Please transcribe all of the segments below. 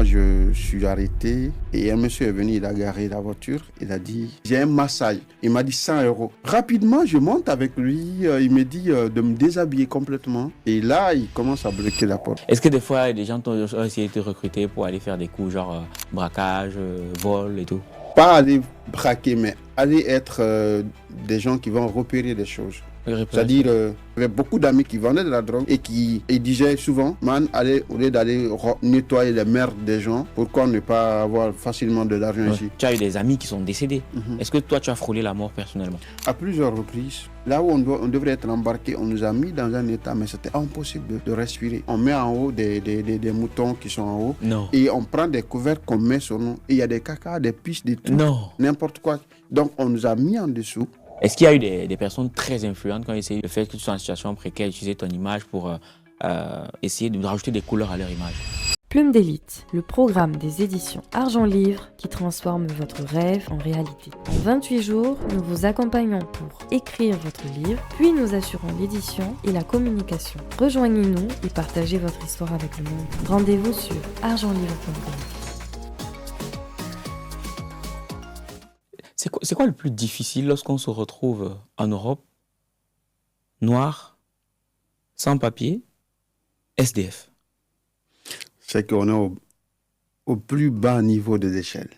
Moi, je suis arrêté et un monsieur est venu, il a garé la voiture. Il a dit, j'ai un massage. Il m'a dit 100 euros. Rapidement, je monte avec lui. Il me dit de me déshabiller complètement. Et là, il commence à bloquer la porte. Est-ce que des fois, des gens ont essayé de te recruter pour aller faire des coups, genre braquage, vol et tout? Pas aller braquer, mais aller être des gens qui vont repérer des choses. C'est-à-dire, il y avait beaucoup d'amis qui vendaient de la drogue et qui disaient souvent, man, allez, au lieu d'aller nettoyer les merdes des gens, pourquoi ne pas avoir facilement de l'argent ici? Tu as eu des amis qui sont décédés. Est-ce que toi, tu as frôlé la mort personnellement? À plusieurs reprises. Là où on devrait être embarqué, on nous a mis dans un état, mais c'était impossible de respirer. On met en haut des moutons qui sont en haut. Non. Et on prend des couverts qu'on met sur nous. Et il y a des caca, des pistes, des trucs, non. N'importe quoi. Donc, on nous a mis en dessous. Est-ce qu'il y a eu des personnes très influentes qui ont essayé de faire que tu sois en situation précaire, utiliser ton image pour essayer de rajouter des couleurs à leur image? Plume d'élite, le programme des éditions Argent Livre qui transforme votre rêve en réalité. En 28 jours, nous vous accompagnons pour écrire votre livre, puis nous assurons l'édition et la communication. Rejoignez-nous et partagez votre histoire avec le monde. Rendez-vous sur argentlivre.com. C'est quoi le plus difficile lorsqu'on se retrouve en Europe, noir, sans papier, SDF? C'est qu'on est au plus bas niveau de l'échelle.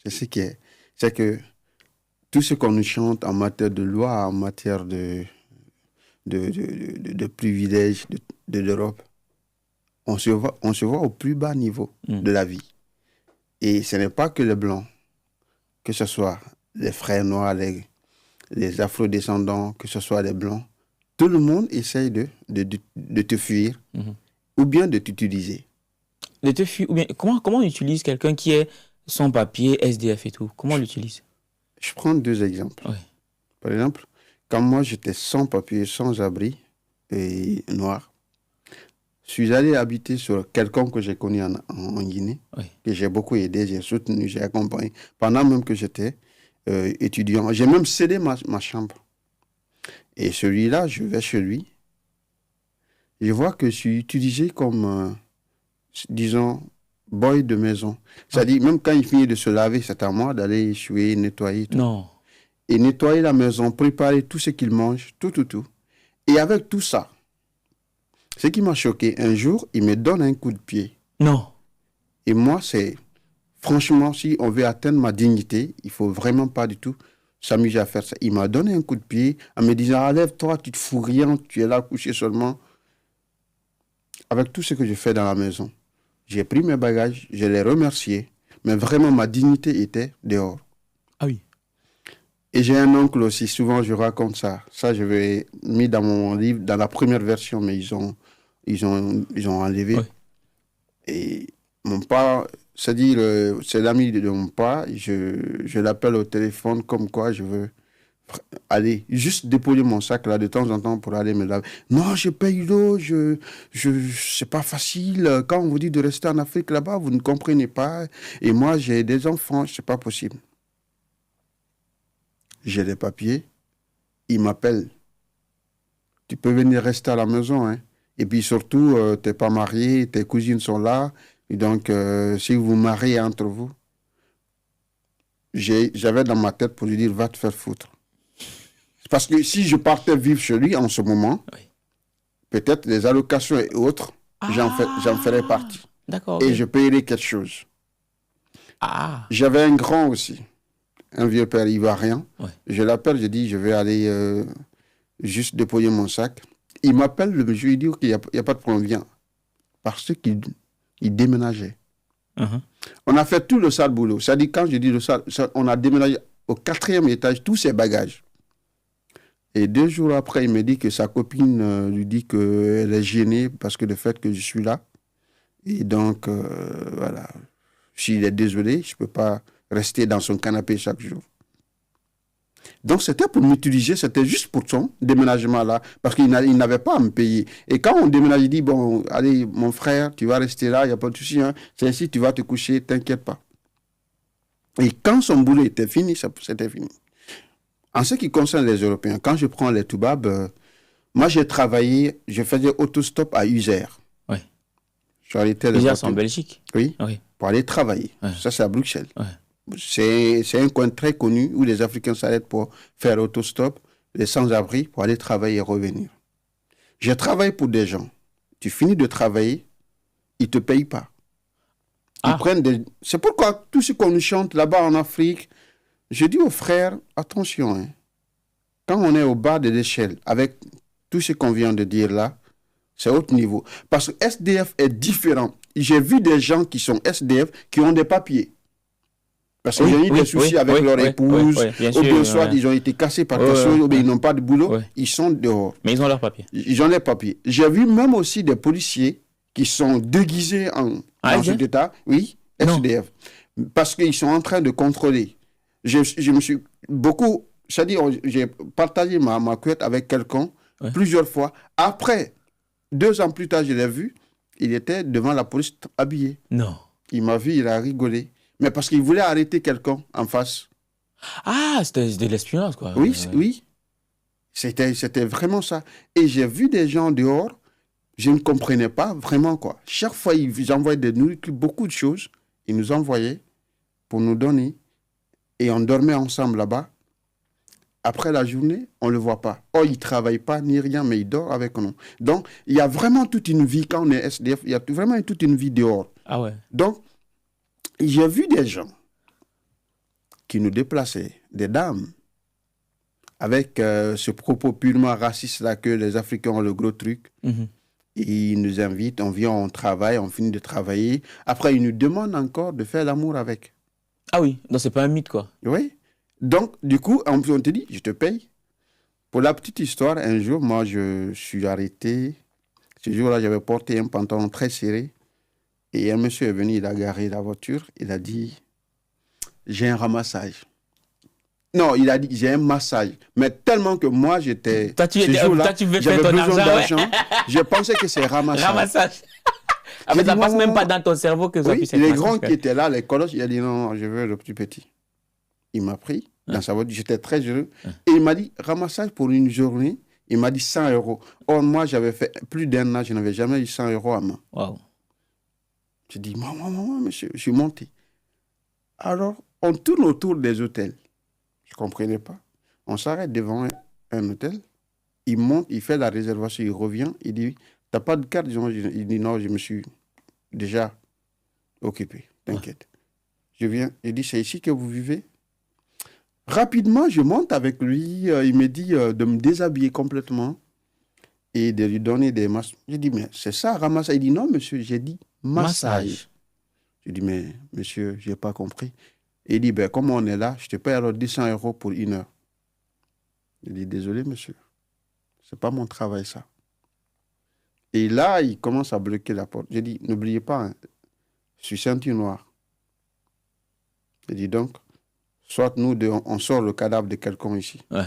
C'est ce qui est. C'est que tout ce qu'on nous chante en matière de loi, en matière de privilèges de l'Europe, on se voit au plus bas niveau de la vie. Et ce n'est pas que les Blancs, que ce soit les frères noirs, les afro-descendants, que ce soit les Blancs, tout le monde essaye de te fuir ou bien de t'utiliser. De te fuir ou bien comment on utilise quelqu'un qui est sans papier, SDF et tout? Comment on l'utilise? Je prends deux exemples. Oui. Par exemple, quand moi j'étais sans papier, sans abri et noir, je suis allé habiter sur quelqu'un que j'ai connu en Guinée, que j'ai beaucoup aidé, j'ai soutenu, j'ai accompagné, pendant même que j'étais étudiant. J'ai même cédé ma chambre. Et celui-là, je vais chez lui, je vois que je suis utilisé comme, disons, boy de maison. C'est-à-dire, même quand il finit de se laver, c'est à moi d'aller essuyer, nettoyer, tout. Non. Et nettoyer la maison, préparer tout ce qu'il mange, tout. Et avec tout ça, ce qui m'a choqué, un jour, il me donne un coup de pied. Non. Et moi, c'est... Franchement, si on veut atteindre ma dignité, il ne faut vraiment pas du tout s'amuser à faire ça. Il m'a donné un coup de pied en me disant, lève-toi, tu te fous rien, tu es là couché seulement. Avec tout ce que je fais dans la maison, j'ai pris mes bagages, je l'ai remercié, mais vraiment, ma dignité était dehors. Ah oui. Et j'ai un oncle aussi, souvent je raconte ça. Ça, je l'ai mis dans mon livre, dans la première version, mais ils ont enlevé. Oui. Et mon père, c'est-à-dire, c'est l'ami de mon père, je l'appelle au téléphone comme quoi je veux aller juste déposer mon sac là de temps en temps pour aller me laver. Non, je paye l'eau, c'est pas facile. Quand on vous dit de rester en Afrique là-bas, vous ne comprenez pas. Et moi, j'ai des enfants, c'est pas possible. J'ai les papiers, il m'appelle. Tu peux venir rester à la maison, hein. Et puis surtout, t'es pas marié, tes cousines sont là. Et donc, si vous mariez entre vous, j'avais dans ma tête pour lui dire, va te faire foutre. Parce que si je partais vivre chez lui en ce moment, peut-être les allocations et autres, j'en ferais partie. D'accord. Et je payerais quelque chose. J'avais un grand aussi, un vieux père ivoirien. Je l'appelle, je dis, je vais aller juste déposer mon sac. Il m'appelle, je lui dis, OK, il n'y a pas de problème, viens. Parce qu'il déménageait. On a fait tout le sale boulot. C'est-à-dire, quand je dis le sale, on a déménagé au 4e étage, tous ses bagages. Et 2 jours après, il me dit que sa copine lui dit qu'elle est gênée parce que le fait que je suis là. Et donc, voilà. S'il est désolé, je ne peux pas rester dans son canapé chaque jour. Donc, c'était pour m'utiliser, c'était juste pour son déménagement là, parce qu'il n'avait pas à me payer. Et quand on déménage, il dit, bon, allez, mon frère, tu vas rester là, il n'y a pas de souci, hein. C'est ainsi, tu vas te coucher, t'inquiète pas. Et quand son boulot était fini, c'était fini. En ce qui concerne les Européens, quand je prends les Toubabs, moi j'ai travaillé, je faisais autostop à Uzer. Je suis arrêté Déjà, c'est en Belgique. Oui, pour aller travailler. Ça, c'est à Bruxelles. C'est un coin très connu où les Africains s'arrêtent pour faire autostop, les sans-abri, pour aller travailler et revenir. Je travaille pour des gens. Tu finis de travailler, ils ne te payent pas. Ils prennent des... C'est pourquoi tout ce qu'on nous chante là-bas en Afrique, je dis aux frères, attention, hein, quand on est au bas de l'échelle, avec tout ce qu'on vient de dire là, c'est haut niveau. Parce que SDF est différent. J'ai vu des gens qui sont SDF qui ont des papiers. Parce qu'ils ont eu des soucis avec leur épouse, ou bien soit ils ont été cassés par quelque chose, ou bien ils n'ont pas de boulot, ils sont dehors. Mais ils ont leurs papiers. Ils ont les papiers. J'ai vu même aussi des policiers qui sont déguisés dans cet état, SDF, parce qu'ils sont en train de contrôler. Je me suis beaucoup, c'est-à-dire j'ai partagé ma couette avec quelqu'un plusieurs fois. Après, 2 ans plus tard, je l'ai vu, il était devant la police habillé. Non. Il m'a vu, il a rigolé. Mais parce qu'il voulait arrêter quelqu'un en face. Ah, c'était de l'espionnage, quoi. Oui. C'était vraiment ça. Et j'ai vu des gens dehors, je ne comprenais pas vraiment, quoi. Chaque fois, ils envoyaient des nourritures, beaucoup de choses. Ils nous envoyaient pour nous donner. Et on dormait ensemble là-bas. Après la journée, on ne le voit pas. Oh, il ne travaille pas ni rien, mais il dort avec nous. Donc, il y a vraiment toute une vie, quand on est SDF, il y a vraiment toute une vie dehors. Ah ouais. Donc, j'ai vu des gens qui nous déplaçaient, des dames, avec ce propos purement raciste-là que les Africains ont le gros truc. Ils nous invitent, on vient, on travaille, on finit de travailler. Après, ils nous demandent encore de faire l'amour avec. Ah oui, donc c'est pas un mythe, quoi. Oui. Donc, du coup, on te dit, je te paye. Pour la petite histoire, un jour, moi, je suis arrêté. Ce jour-là, j'avais porté un pantalon très serré. Et un monsieur est venu, il a garé la voiture. Il a dit, j'ai un ramassage. Non, il a dit, j'ai un massage. Mais tellement que moi, j'étais... Ce jour-là, j'avais besoin d'argent. Je pensais que c'est ramassage. Ramassage. Ah, mais ça passe même pas dans ton cerveau que ça puisse être les grands qui étaient là, les colocs, il a dit, non, je veux le petit. Il m'a pris dans sa voiture. J'étais très heureux. Et il m'a dit, ramassage pour une journée. Il m'a dit 100 €. Or, moi, j'avais fait plus d'1 an, je n'avais jamais eu 100 € à main. Wow. J'ai dit, maman, monsieur, je suis monté. Alors, on tourne autour des hôtels. Je ne comprenais pas. On s'arrête devant un hôtel. Il monte, il fait la réservation, il revient. Il dit, tu n'as pas de carte? Il dit, non, je me suis déjà occupé. T'inquiète. Je viens. Il dit, c'est ici que vous vivez? Rapidement, je monte avec lui. Il me dit de me déshabiller complètement et de lui donner des massages. Je dis, mais c'est ça, ramassage? Il dit, non, monsieur, j'ai dit massage. Je dis, mais monsieur, je n'ai pas compris. Et il dit, ben, comme on est là, je te paye alors 200 € pour 1 heure. Je dis, désolé, monsieur. Ce n'est pas mon travail, ça. Et là, il commence à bloquer la porte. Je dis, n'oubliez pas, hein, je suis ceinture noire. Je dis donc, soit nous deux, on sort le cadavre de quelqu'un ici. Ouais.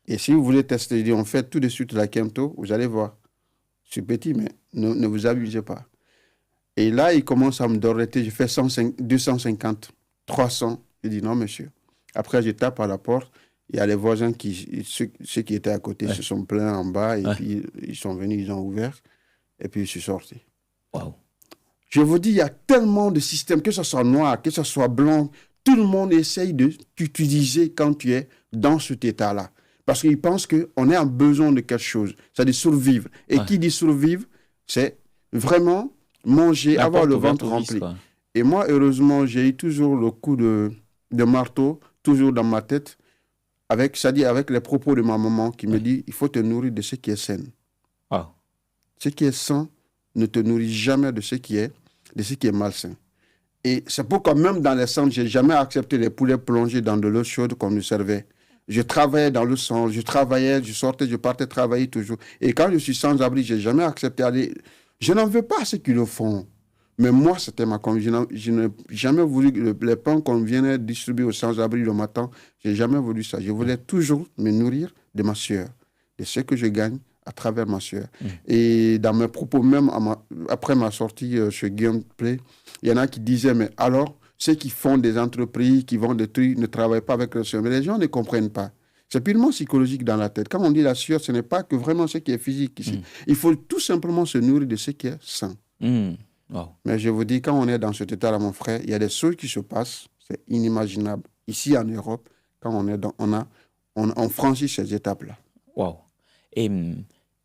Et si vous voulez tester, je dis, on fait tout de suite la Kemto, vous allez voir. Je suis petit, mais ne vous abusez pas. Et là, il commence à me dorloter. Je fais 250, 300. Je dis, non, monsieur. Après, je tape à la porte. Il y a les voisins, ceux qui étaient à côté, se sont plaints en bas. Et puis, ils sont venus, ils ont ouvert. Et puis, je suis sorti. Wow. Je vous dis, il y a tellement de systèmes, que ce soit noir, que ce soit blanc. Tout le monde essaye de t'utiliser quand tu es dans cet état-là. Parce qu'ils pensent qu'on est en besoin de quelque chose. C'est-à-dire survivre. Et qui dit survivre, c'est vraiment manger, avoir le ventre rempli. Et moi, heureusement, j'ai eu toujours le coup de marteau, toujours dans ma tête, c'est-à-dire avec les propos de ma maman qui me dit, il faut te nourrir de ce qui est sain. Ce qui est sain ne te nourrit jamais de ce qui est malsain. Et c'est pourquoi même dans les centres, je n'ai jamais accepté les poulets plongés dans de l'eau chaude qu'on nous servait. Je travaillais dans le sang, je sortais, je partais travailler toujours. Et quand je suis sans abri, je n'ai jamais accepté d'aller. Je n'en veux pas à ceux qui le font. Mais moi, c'était ma conviction. Je n'ai jamais voulu les pains qu'on venait distribuer aux sans-abri le matin. Je n'ai jamais voulu ça. Je voulais toujours me nourrir de ma sueur, de ce que je gagne à travers ma sueur. Et dans mes propos, même après ma sortie chez Guillaume Play, il y en a qui disaient, mais alors, ceux qui font des entreprises, qui vendent des trucs, ne travaillent pas avec le sueur. Mais les gens ne comprennent pas. C'est purement psychologique dans la tête. Quand on dit la sueur, ce n'est pas que vraiment ce qui est physique ici. Il faut tout simplement se nourrir de ce qui est sain. Wow. Mais je vous dis, quand on est dans cet état-là, mon frère, il y a des choses qui se passent, c'est inimaginable. Ici, en Europe, quand on franchit ces étapes-là. Wow. Et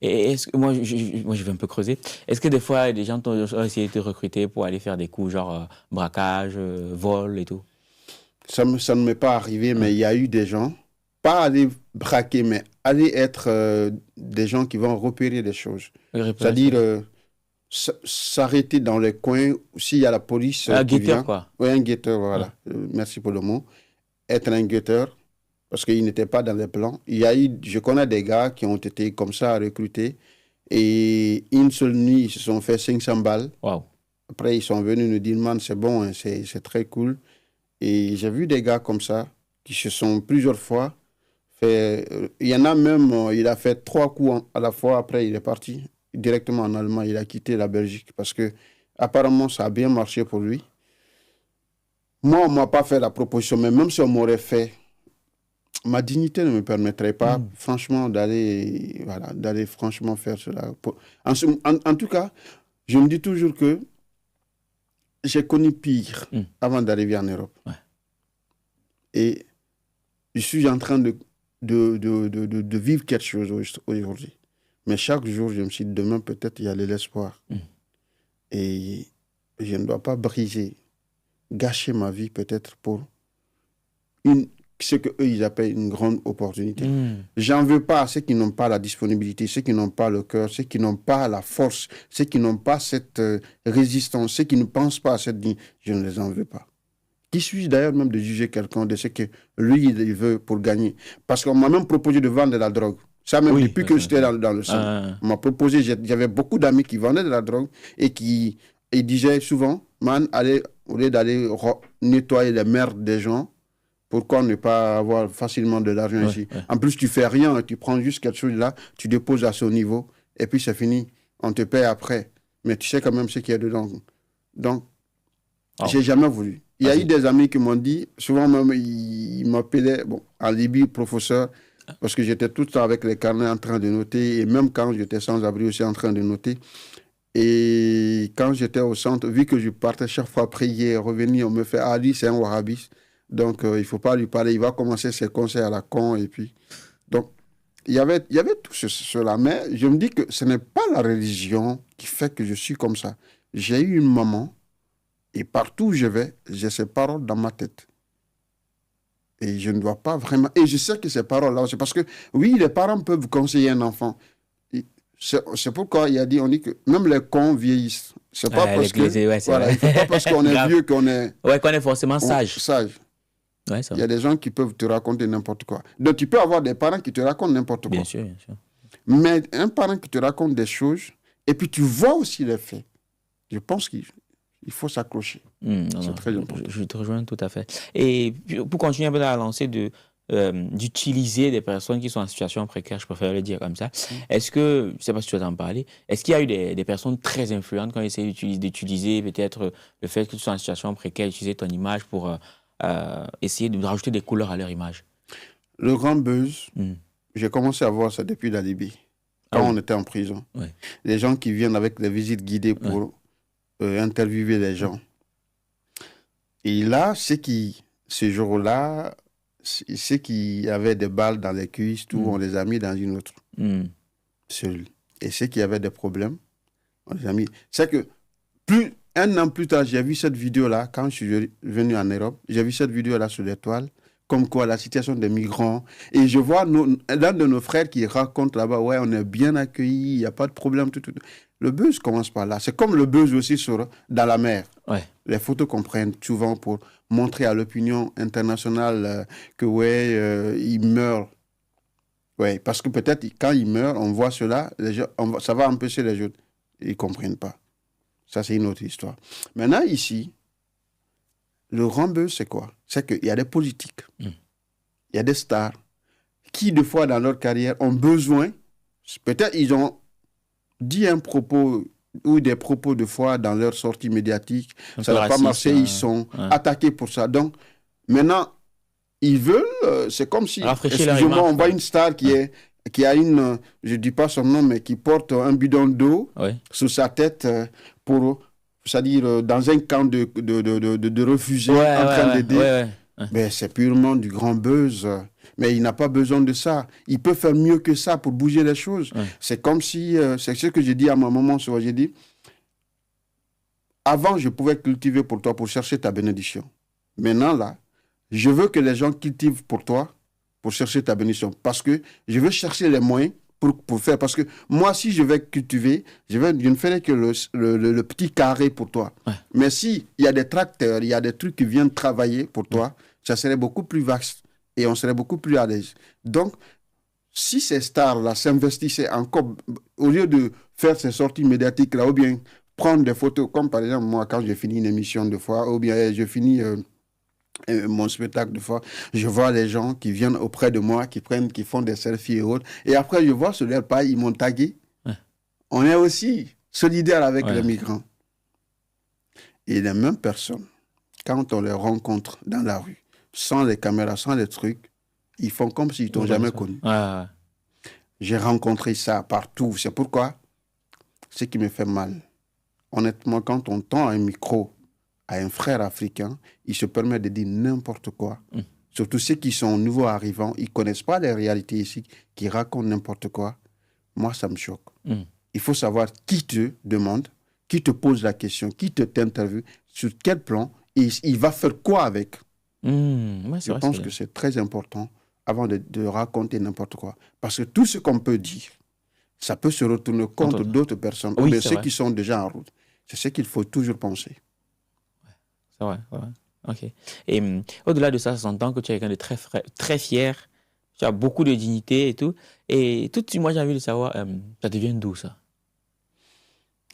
est-ce que, moi, je vais un peu creuser. Est-ce que des fois, des gens ont essayé de te recruter pour aller faire des coups, genre braquage, vol et tout? Ça ne m'est pas arrivé, mais il y a eu des gens, pas aller braquer, mais aller être des gens qui vont repérer des choses. C'est-à-dire s'arrêter dans les coins, s'il y a la police un qui guetteur, vient. quoi. Oui, un guetteur, voilà. Merci pour le mot. Être un guetteur, parce qu'ils n'étaient pas dans les plans. Je connais des gars qui ont été comme ça recrutés, et une seule nuit, ils se sont fait 500 balles. Wow. Après, ils sont venus nous dire, man, c'est bon, hein, c'est très cool. Et j'ai vu des gars comme ça, qui se sont plusieurs fois fait... Il y en a même, il a fait 3 coups à la fois, après il est parti directement en Allemagne, il a quitté la Belgique, parce que apparemment ça a bien marché pour lui. Moi, on ne m'a pas fait la proposition, mais même si on m'aurait fait, ma dignité ne me permettrait pas, franchement, d'aller franchement faire cela. En tout cas, je me dis toujours que j'ai connu pire avant d'arriver en Europe. Ouais. Et je suis en train de vivre quelque chose aujourd'hui. Mais chaque jour, je me suis dit, demain, peut-être, il y a de l'espoir. Et je ne dois pas gâcher ma vie, peut-être, pour ce qu'eux, ils appellent une grande opportunité. J'en veux pas à ceux qui n'ont pas la disponibilité, ceux qui n'ont pas le cœur, ceux qui n'ont pas la force, ceux qui n'ont pas cette résistance, ceux qui ne pensent pas à cette vie. Je ne les en veux pas. Qui suis-je d'ailleurs même de juger quelqu'un de ce que lui, il veut pour gagner? Parce qu'on m'a même proposé de vendre de la drogue. Ça même depuis que j'étais dans le centre. On m'a proposé, j'avais beaucoup d'amis qui vendaient de la drogue et qui disaient souvent, man, au lieu d'aller nettoyer les merdes des gens, pourquoi ne pas avoir facilement de l'argent ici? En plus, tu fais rien, tu prends juste quelque chose là, tu déposes à son niveau et puis c'est fini. On te paie après. Mais tu sais quand même ce qu'il y a dedans. Donc, j'ai jamais voulu. Il y a eu des amis qui m'ont dit, souvent même, ils m'appelaient, en Libye, professeur, parce que j'étais tout le temps avec les carnets en train de noter, et même quand j'étais sans abri aussi en train de noter. Et quand j'étais au centre, vu que je partais chaque fois prier, revenir, on me fait, ah, lui, c'est un wahhabiste, donc il ne faut pas lui parler, il va commencer ses conseils à la con, et puis... Donc, il y avait tout cela, mais je me dis que ce n'est pas la religion qui fait que je suis comme ça. J'ai eu une maman, et partout où je vais, j'ai ces paroles dans ma tête. Et je ne dois pas vraiment... Et je sais que ces paroles-là, c'est parce que, oui, les parents peuvent conseiller un enfant. C'est pourquoi on dit que même les cons vieillissent. C'est pas parce que... Voilà, il ne faut pas parce qu'on est vieux qu'on est... Ouais, qu'on est forcément sage. Ouais, il y a des gens qui peuvent te raconter n'importe quoi. Donc, tu peux avoir des parents qui te racontent n'importe quoi. Bien sûr. Mais un parent qui te raconte des choses, et puis tu vois aussi les faits, je pense qu'il faut s'accrocher. C'est très important. Je te rejoins tout à fait. Et pour continuer un peu dans la lancée d'utiliser des personnes qui sont en situation précaire, je préfère le dire comme ça, est-ce que, je ne sais pas si tu vas en parler, est-ce qu'il y a eu des personnes très influentes qui ont essayé d'utiliser peut-être le fait que tu sois en situation précaire, utiliser ton image pour essayer de rajouter des couleurs à leur image? Le grand buzz, j'ai commencé à voir ça depuis la Libye, quand on était en prison. Ouais. Les gens qui viennent avec des visites guidées pour interviewer les gens. Et là, ce jour-là, ceux qui avaient des balles dans les cuisses, tout, on les a mis dans une autre cellule. Et ceux qui avaient des problèmes, on les a mis. C'est que un an plus tard, j'ai vu cette vidéo-là, quand je suis venu en Europe, j'ai vu cette vidéo-là sur l'étoile, comme quoi la situation des migrants. Et je vois l'un de nos frères qui raconte là-bas, ouais, on est bien accueillis, il n'y a pas de problème, tout. Le buzz commence par là. C'est comme le buzz aussi dans la mer. Ouais. Les photos qu'on prenne souvent pour montrer à l'opinion internationale que, il meurt. Ouais, parce que peut-être quand il meurt, on voit cela, ça va empêcher les autres. Ils ne comprennent pas. Ça, c'est une autre histoire. Maintenant, ici, le grand buzz, c'est quoi? C'est qu'il y a des politiques, il y a des stars qui, des fois, dans leur carrière, ont besoin, peut-être ils ont dit un propos ou des propos de fois dans leur sortie médiatique, ça n'a pas marché, ils sont attaqués pour ça. Donc, maintenant, ils veulent, c'est comme si, excusez-moi, on voit une star qui a une, je ne dis pas son nom, mais qui porte un bidon d'eau sous sa tête pour c'est-à-dire dans un camp de réfugiés en train d'aider. Ben, c'est purement du grand buzz. Mais il n'a pas besoin de ça. Il peut faire mieux que ça pour bouger les choses. C'est comme si, c'est ce que j'ai dit à ma maman, j'ai dit, avant, je pouvais cultiver pour toi, pour chercher ta bénédiction. Maintenant, là, je veux que les gens cultivent pour toi, pour chercher ta bénédiction. Parce que je veux chercher les moyens pour faire. Parce que moi, si je vais cultiver, je ne ferai que le petit carré pour toi. Mais s'il y a des tracteurs, il y a des trucs qui viennent travailler pour toi, ça serait beaucoup plus vaste et on serait beaucoup plus à l'aise. Donc, si ces stars-là s'investissaient encore, au lieu de faire ces sorties médiatiques-là, ou bien prendre des photos, comme par exemple, moi, quand j'ai fini une émission de fois, ou bien je finis mon spectacle de fois, je vois les gens qui viennent auprès de moi, qui font des selfies et autres, et après, je vois sur leur page, ils m'ont tagué. On est aussi solidaires avec les migrants. Et les mêmes personnes, quand on les rencontre dans la rue, sans les caméras, sans les trucs, ils font comme s'ils ne t'ont jamais connu. J'ai rencontré ça partout. C'est pourquoi ce qui me fait mal. Honnêtement, quand on tend un micro à un frère africain, il se permet de dire n'importe quoi. Surtout ceux qui sont nouveaux arrivants, ils ne connaissent pas les réalités ici, qui racontent n'importe quoi. Moi, ça me choque. Il faut savoir qui te demande, qui te pose la question, qui t'interviewe, sur quel plan, et il va faire quoi avec. Je pense que c'est très important avant de raconter n'importe quoi. Parce que tout ce qu'on peut dire, ça peut se retourner contre d'autres personnes. Mais ceux qui sont déjà en route. C'est ce qu'il faut toujours penser. C'est vrai. Ok. Et au-delà de ça, ça s'entend que tu es quelqu'un de très fier. Tu as beaucoup de dignité et tout. Et tout de suite, moi, j'ai envie de savoir, ça devient d'où ça?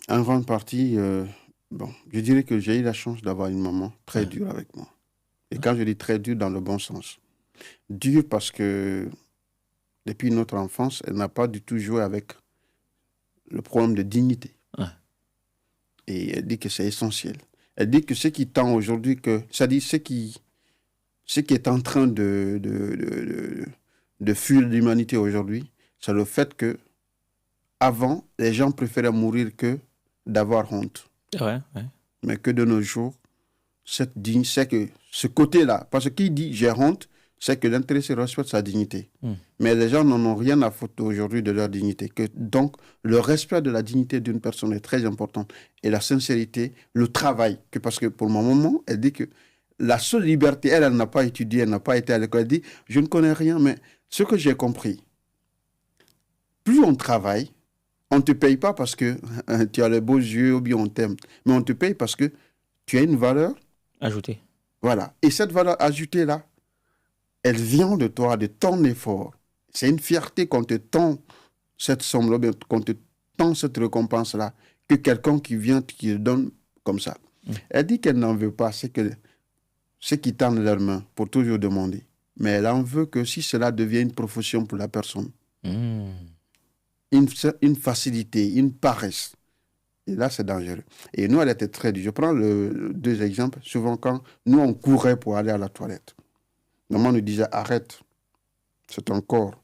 En grande partie, je dirais que j'ai eu la chance d'avoir une maman très dure avec moi. Et quand je dis très dure, dans le bon sens. Dure parce que depuis notre enfance, elle n'a pas du tout joué avec le problème de dignité. Et elle dit que c'est essentiel. Elle dit que ce qui tend aujourd'hui, c'est-à-dire ce qui est en train de fuir l'humanité aujourd'hui, c'est le fait que avant, les gens préféraient mourir que d'avoir honte. Mais que de nos jours, c'est que ce côté-là, parce que qui dit j'ai honte, c'est que l'intéressé respecte sa dignité. Mais les gens n'en ont rien à foutre aujourd'hui de leur dignité. Donc, le respect de la dignité d'une personne est très important. Et la sincérité, le travail. Parce que pour le moment, elle dit que la seule liberté, elle n'a pas étudié, elle n'a pas été à l'école. Elle dit, je ne connais rien, mais ce que j'ai compris, plus on travaille, on ne te paye pas parce que tu as les beaux yeux ou bien on t'aime. Mais on te paye parce que tu as une valeur ajoutée. Voilà. Et cette valeur ajoutée-là, elle vient de toi, de ton effort. C'est une fierté qu'on te tend cette somme-là, qu'on te tend cette récompense-là, que quelqu'un qui vient, qui le donne comme ça. Elle dit qu'elle n'en veut pas, c'est que ceux qui tendent leurs mains pour toujours demander. Mais elle en veut que si cela devient une profession pour la personne, une facilité, une paresse. Et là, c'est dangereux. Et nous, elle était très dure. Je prends deux exemples. Souvent, quand nous, on courait pour aller à la toilette, maman nous disait, arrête, c'est ton corps.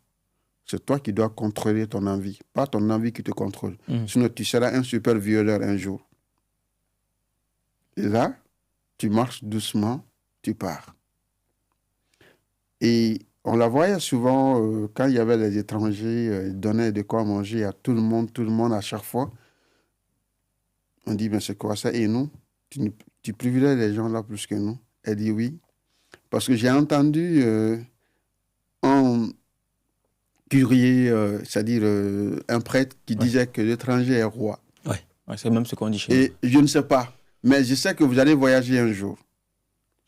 C'est toi qui dois contrôler ton envie, pas ton envie qui te contrôle. Sinon, tu seras un super violeur un jour. Et là, tu marches doucement, tu pars. Et on la voyait souvent, quand il y avait les étrangers, ils donnaient de quoi manger à tout le monde à chaque fois. On dit, mais c'est quoi ça? Et nous, tu privilèges les gens là plus que nous? Elle dit oui. Parce que j'ai entendu un curier, c'est-à-dire un prêtre qui disait que l'étranger est roi. Ouais, c'est même ce qu'on dit chez nous. Et je ne sais pas, mais je sais que vous allez voyager un jour.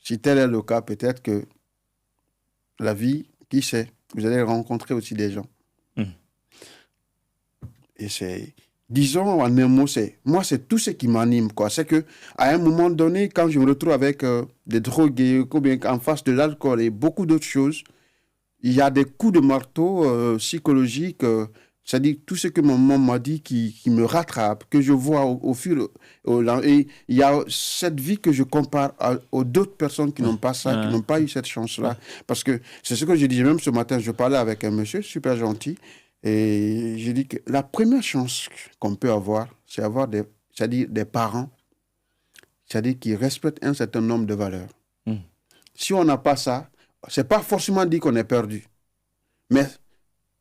Si tel est le cas, peut-être que la vie, qui sait, vous allez rencontrer aussi des gens. Et c'est... Disons en un mot, c'est tout ce qui m'anime, quoi. C'est que à un moment donné, quand je me retrouve avec des drogués, ou bien en face de l'alcool et beaucoup d'autres choses, il y a des coups de marteau psychologiques, c'est-à-dire tout ce que ma maman m'a dit qui me rattrape, que je vois au fur et il y a cette vie que je compare aux d'autres personnes qui n'ont pas ça, qui n'ont pas eu cette chance-là. Parce que c'est ce que je disais même ce matin, je parlais avec un monsieur super gentil. Et je dis que la première chance qu'on peut avoir, c'est avoir des parents c'est-à-dire qui respecte un certain nombre de valeurs. Si on n'a pas ça, c'est pas forcément dit qu'on est perdu. Mais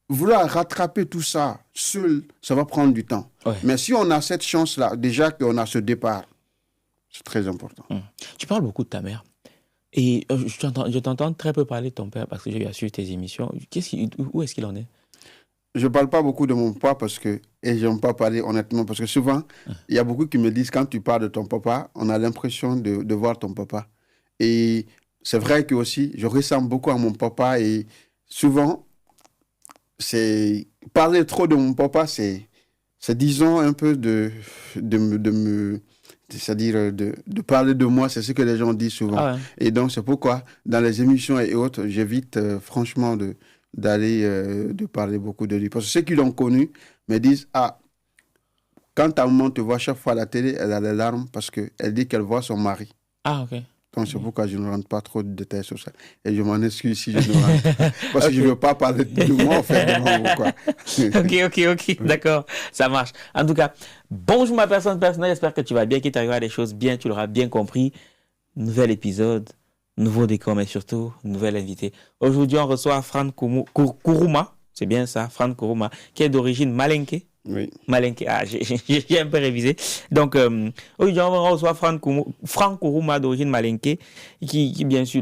vouloir rattraper tout ça seul, ça va prendre du temps. Ouais. Mais si on a cette chance-là, déjà qu'on a ce départ, c'est très important. Tu parles beaucoup de ta mère. Et je t'entends très peu parler de ton père parce que j'ai suivi tes émissions. Où est-ce qu'il en est? Je ne parle pas beaucoup de mon papa et je n'aime pas parler honnêtement parce que souvent, il y a beaucoup qui me disent quand tu parles de ton papa, on a l'impression de voir ton papa. Et c'est vrai que aussi, je ressemble beaucoup à mon papa et souvent, parler trop de mon papa, c'est disons un peu c'est-à-dire de parler de moi, c'est ce que les gens disent souvent. Ah ouais. Et donc, c'est pourquoi, dans les émissions et autres, j'évite franchement de parler beaucoup de lui. Parce que ceux qui l'ont connu me disent, quand ta maman te voit chaque fois à la télé, elle a les larmes parce qu'elle dit qu'elle voit son mari. Ah, ok. Donc, c'est pourquoi je ne rentre pas trop de détails sur ça. Et je m'en excuse si je ne rentre pas. Parce que je ne veux pas parler de moi, en fait, devant vous, quoi. Ok. D'accord. Ça marche. En tout cas, bonjour ma personne personnelle. J'espère que tu vas bien, qu'il t'arrivera des choses bien. Tu l'auras bien compris. Nouvel épisode, nouveau décor, mais surtout, nouvel invité. Aujourd'hui, on reçoit Franck Kourouma. C'est bien ça, Franck Kourouma, qui est d'origine malinké. Oui. Malinké, j'ai un peu révisé. Donc, aujourd'hui, on reçoit Franck Kourouma d'origine malinké, qui bien sûr,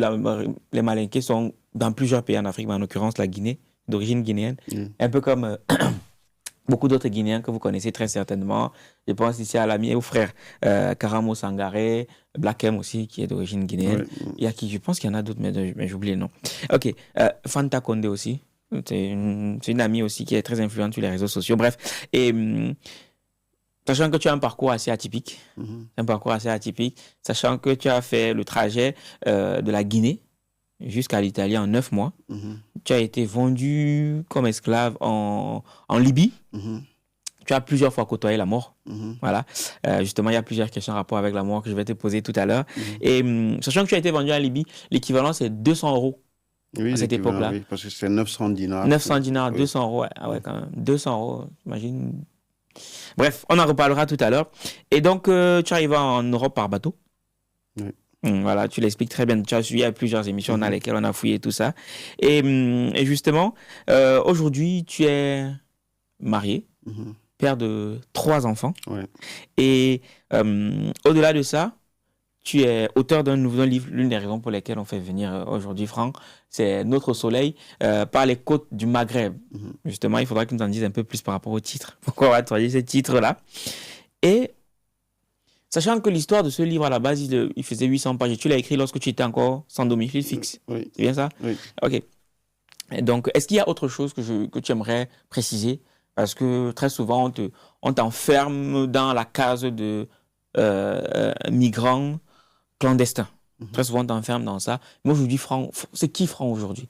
les malinqués sont dans plusieurs pays en Afrique, mais en l'occurrence la Guinée, d'origine guinéenne. Un peu comme beaucoup d'autres Guinéens que vous connaissez très certainement. Je pense ici à l'ami et au frère Karamo Sangaré, Black M aussi, qui est d'origine guinéenne. Oui. Je pense qu'il y en a d'autres, mais j'oublie le nom. Ok, Fanta Condé aussi. C'est une amie aussi qui est très influente sur les réseaux sociaux. Bref, et sachant que tu as un parcours assez atypique, sachant que tu as fait le trajet de la Guinée jusqu'à l'Italie en 9 mois, tu as été vendu comme esclave en Libye. Tu as plusieurs fois côtoyé la mort. Voilà. Justement, il y a plusieurs questions en rapport avec la mort que je vais te poser tout à l'heure. Et sachant que tu as été vendu en Libye, l'équivalent c'est 200 € à cette époque-là. Oui, parce que c'est 900 dinars. 900 dinars, oui. 200 €. Ah ouais, quand même. 200 €, j'imagine. Bref, on en reparlera tout à l'heure. Et donc, tu arrives en Europe par bateau. Oui. Voilà, tu l'expliques très bien. Tu as suivi plusieurs émissions dans lesquelles on a fouillé tout ça. Et justement, aujourd'hui, tu es marié, père de 3 enfants. Ouais. Et au-delà de ça, tu es auteur d'un nouveau livre. L'une des raisons pour lesquelles on fait venir aujourd'hui Franck, c'est Notre Soleil par les côtes du Maghreb. Justement, il faudra que tu nous en dises un peu plus par rapport au titre. Pourquoi on va choisir ce titre-là? Et sachant que l'histoire de ce livre, à la base, il faisait 800 pages. Et tu l'as écrit lorsque tu étais encore sans domicile fixe. Oui. C'est bien ça? Oui. Ok. Et donc, est-ce qu'il y a autre chose que tu aimerais préciser? Parce que très souvent, on t'enferme dans la case de migrants clandestins. Très souvent, on t'enferme dans ça. Moi, aujourd'hui, Franck, c'est qui Franck aujourd'hui?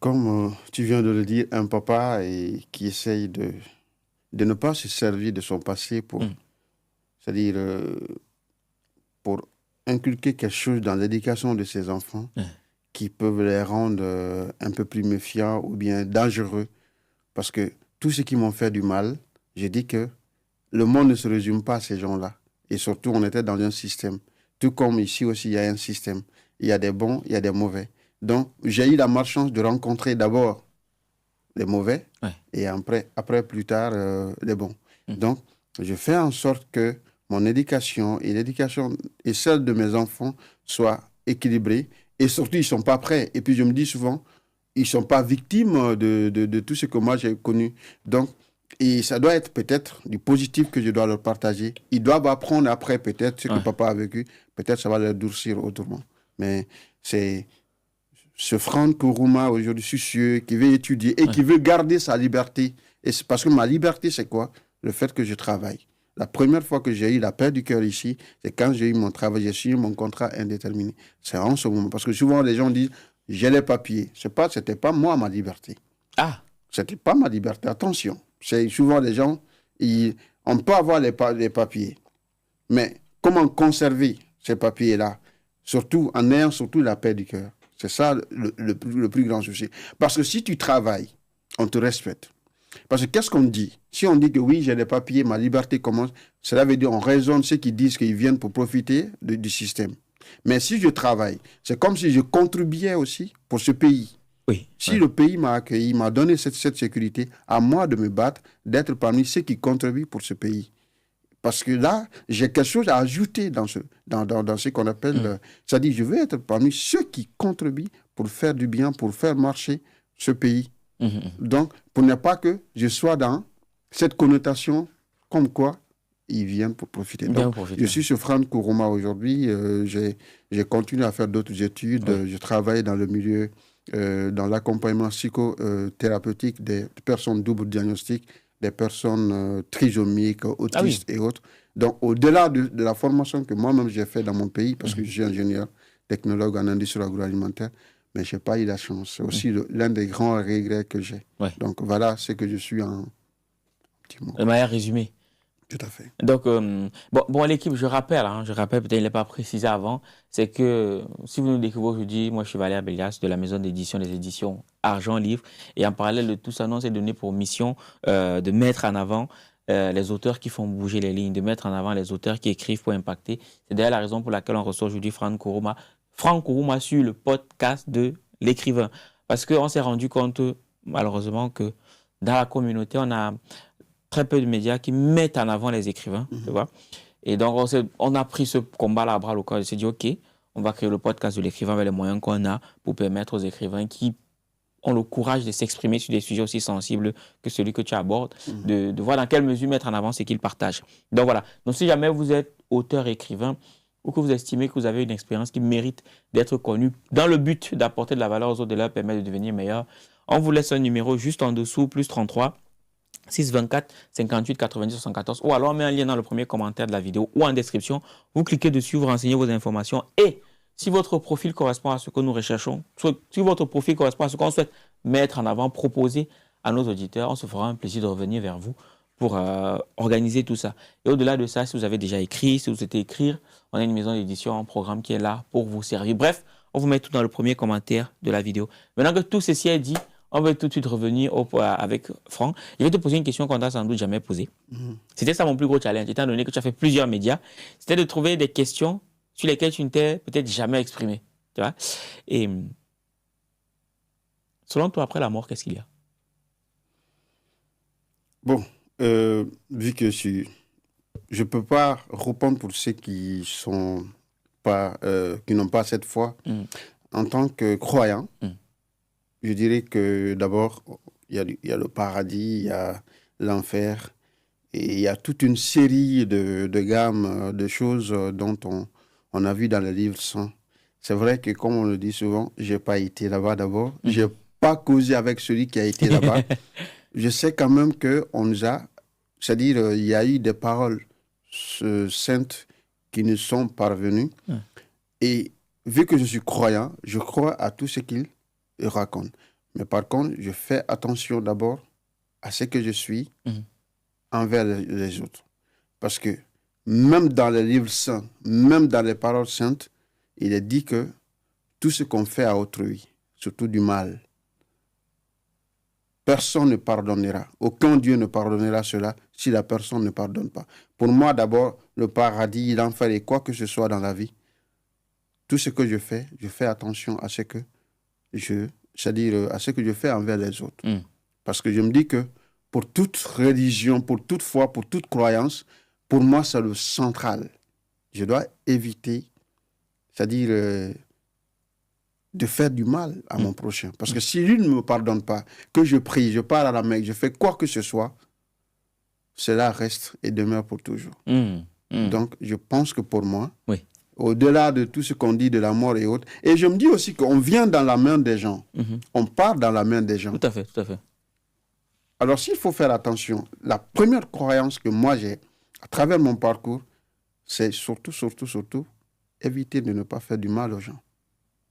Comme tu viens de le dire, un papa qui essaye de ne pas se servir de son passé pour... C'est-à-dire, pour inculquer quelque chose dans l'éducation de ses enfants qui peuvent les rendre un peu plus méfiants ou bien dangereux. Parce que tous ceux qui m'ont fait du mal, j'ai dit que le monde ne se résume pas à ces gens-là. Et surtout, on était dans un système. Tout comme ici aussi, il y a un système. Il y a des bons, il y a des mauvais. Donc, j'ai eu la malchance de rencontrer d'abord les mauvais et après plus tard, les bons. Donc, je fais en sorte que mon éducation et l'éducation et celle de mes enfants soient équilibrées. Et surtout, ils ne sont pas prêts. Et puis, je me dis souvent, ils ne sont pas victimes de tout ce que moi j'ai connu. Donc, et ça doit être peut-être du positif que je dois leur partager. Ils doivent apprendre après peut-être ce que papa a vécu. Peut-être ça va leur durcir autrement. Mais c'est ce Franck Kourouma aujourd'hui soucieux qui veut étudier et qui veut garder sa liberté. Et c'est parce que ma liberté, c'est quoi? Le fait que je travaille. La première fois que j'ai eu la paix du cœur ici, c'est quand j'ai eu mon travail, j'ai signé mon contrat indéterminé. C'est en ce moment. Parce que souvent, les gens disent, j'ai les papiers. C'était pas moi, ma liberté. Ah. C'était pas ma liberté. Attention. C'est souvent les gens, on peut avoir les papiers. Mais comment conserver ces papiers-là? Surtout en ayant surtout la paix du cœur. C'est ça le plus grand souci. Parce que si tu travailles, on te respecte. Parce que qu'est-ce qu'on dit? Si on dit que oui, j'ai des papiers, ma liberté commence, cela veut dire on raisonne ceux qui disent qu'ils viennent pour profiter du système. Mais si je travaille, c'est comme si je contribuais aussi pour ce pays. Oui. Si le pays m'a accueilli, m'a donné cette sécurité, à moi de me battre, d'être parmi ceux qui contribuent pour ce pays. Parce que là, j'ai quelque chose à ajouter dans ce qu'on appelle... c'est-à-dire, je veux être parmi ceux qui contribuent pour faire du bien, pour faire marcher ce pays. Donc, pour ne pas que je sois dans cette connotation comme quoi ils viennent pour profiter. Donc, je suis sur Franck Kourouma aujourd'hui. J'ai continué à faire d'autres études. Je travaille dans le milieu, dans l'accompagnement psychothérapeutique des personnes double diagnostic, des personnes trisomiques, autistes et autres. Donc, au-delà de la formation que moi-même j'ai fait dans mon pays, parce que je suis ingénieur, technologue en industrie agroalimentaire, mais je n'ai pas eu la chance. C'est aussi l'un des grands regrets que j'ai. Donc, voilà ce que je suis en petit mot. De manière résumée. Tout à fait. Donc, bon l'équipe, je rappelle, peut-être il n'est pas précisé avant, c'est que si vous nous découvrez aujourd'hui, moi je suis Valère Bélias de la maison d'édition des éditions Argent Livre, et en parallèle de tout ça, on s'est donné pour mission de mettre en avant les auteurs qui font bouger les lignes, de mettre en avant les auteurs qui écrivent pour impacter. C'est d'ailleurs la raison pour laquelle on reçoit aujourd'hui Franck Kourouma. Franck Kourouma sur le podcast de l'écrivain. Parce qu'on s'est rendu compte, malheureusement, que dans la communauté, on a très peu de médias qui mettent en avant les écrivains, tu vois. Et donc, on a pris ce combat-là à bras le corps. On s'est dit, OK, on va créer le podcast de l'écrivain avec les moyens qu'on a pour permettre aux écrivains qui ont le courage de s'exprimer sur des sujets aussi sensibles que celui que tu abordes, de voir dans quelle mesure mettre en avant ce qu'ils partagent. Donc, voilà. Donc, si jamais vous êtes auteur-écrivain ou que vous estimez que vous avez une expérience qui mérite d'être connue dans le but d'apporter de la valeur aux autres, de leur permettre de devenir meilleur, on vous laisse un numéro juste en dessous, +33 624 58 90 74, ou alors on met un lien dans le premier commentaire de la vidéo ou en description. Vous cliquez dessus, vous renseignez vos informations, et si votre profil correspond à ce que nous recherchons, si votre profil correspond à ce qu'on souhaite mettre en avant, proposer à nos auditeurs, on se fera un plaisir de revenir vers vous pour organiser tout ça. Et au-delà de ça, si vous avez déjà écrit, si vous souhaitez écrire, on a une maison d'édition, un programme qui est là pour vous servir. Bref, on vous met tout dans le premier commentaire de la vidéo. Maintenant que tout ceci est dit, on va tout de suite revenir avec Franck. Je vais te poser une question qu'on t'a sans doute jamais posée. C'était ça mon plus gros challenge, étant donné que tu as fait plusieurs médias. C'était de trouver des questions sur lesquelles tu ne t'es peut-être jamais exprimé. Tu vois? Et selon toi, après la mort, qu'est-ce qu'il y a? Bon, vu que je ne peux pas répondre pour ceux qui n'ont pas cette foi, en tant que croyant, je dirais que d'abord, il y a le paradis, il y a l'enfer, et il y a toute une série de gammes de choses dont on a vu dans le livre saint. C'est vrai que, comme on le dit souvent, je n'ai pas été là-bas d'abord. Je n'ai pas causé avec celui qui a été là-bas. Je sais quand même qu'on nous a... C'est-à-dire, il y a eu des paroles saintes qui nous sont parvenues. Et vu que je suis croyant, je crois à tout ce qu'il raconte. Mais par contre, je fais attention d'abord à ce que je suis envers les autres. Parce que même dans les livres saints, même dans les paroles saintes, il est dit que tout ce qu'on fait à autrui, surtout du mal, personne ne pardonnera. Aucun Dieu ne pardonnera cela si la personne ne pardonne pas. Pour moi, d'abord, le paradis, l'enfer et quoi que ce soit dans la vie, tout ce que je fais attention à ce que c'est-à-dire à ce que je fais envers les autres. Parce que je me dis que pour toute religion, pour toute foi, pour toute croyance, pour moi, c'est le central. Je dois éviter, c'est-à-dire de faire du mal à mon prochain. Parce que si lui ne me pardonne pas, que je prie, je parle à la Mecque, je fais quoi que ce soit, cela reste et demeure pour toujours. Donc, je pense que pour moi, au-delà de tout ce qu'on dit de la mort et autres, et je me dis aussi qu'on vient dans la main des gens. On part dans la main des gens. Tout à fait, tout à fait. Alors, s'il faut faire attention, la première croyance que moi j'ai, à travers mon parcours, c'est surtout, éviter de ne pas faire du mal aux gens.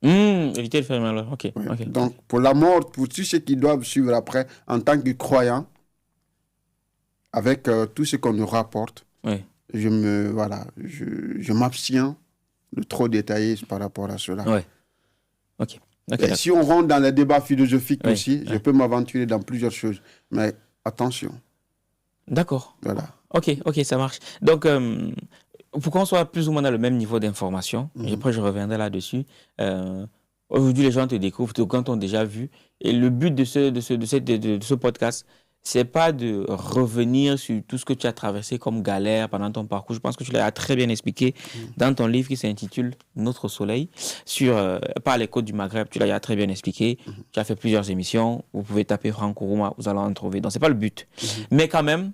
Éviter de faire du mal. Ok. Donc, pour la mort, pour tous ceux qui doivent suivre après, en tant que croyant, avec tout ce qu'on nous rapporte, je m'abstiens de trop détailler par rapport à cela. Et si on rentre dans les débats philosophiques aussi, je peux m'aventurer dans plusieurs choses. Mais attention. D'accord. Voilà. Ok, ça marche. Donc, pour qu'on soit plus ou moins dans le même niveau d'information, après je reviendrai là-dessus. Aujourd'hui, les gens te découvrent, quand t'ont déjà vu. Et le but de ce podcast, c'est pas de revenir sur tout ce que tu as traversé comme galère pendant ton parcours. Je pense que tu l'as très bien expliqué dans ton livre qui s'intitule Notre Soleil, par les côtes du Maghreb. Tu l'as très bien expliqué. Tu as fait plusieurs émissions. Vous pouvez taper Franck Kourouma, vous allez en trouver. Donc, c'est pas le but. Mais quand même,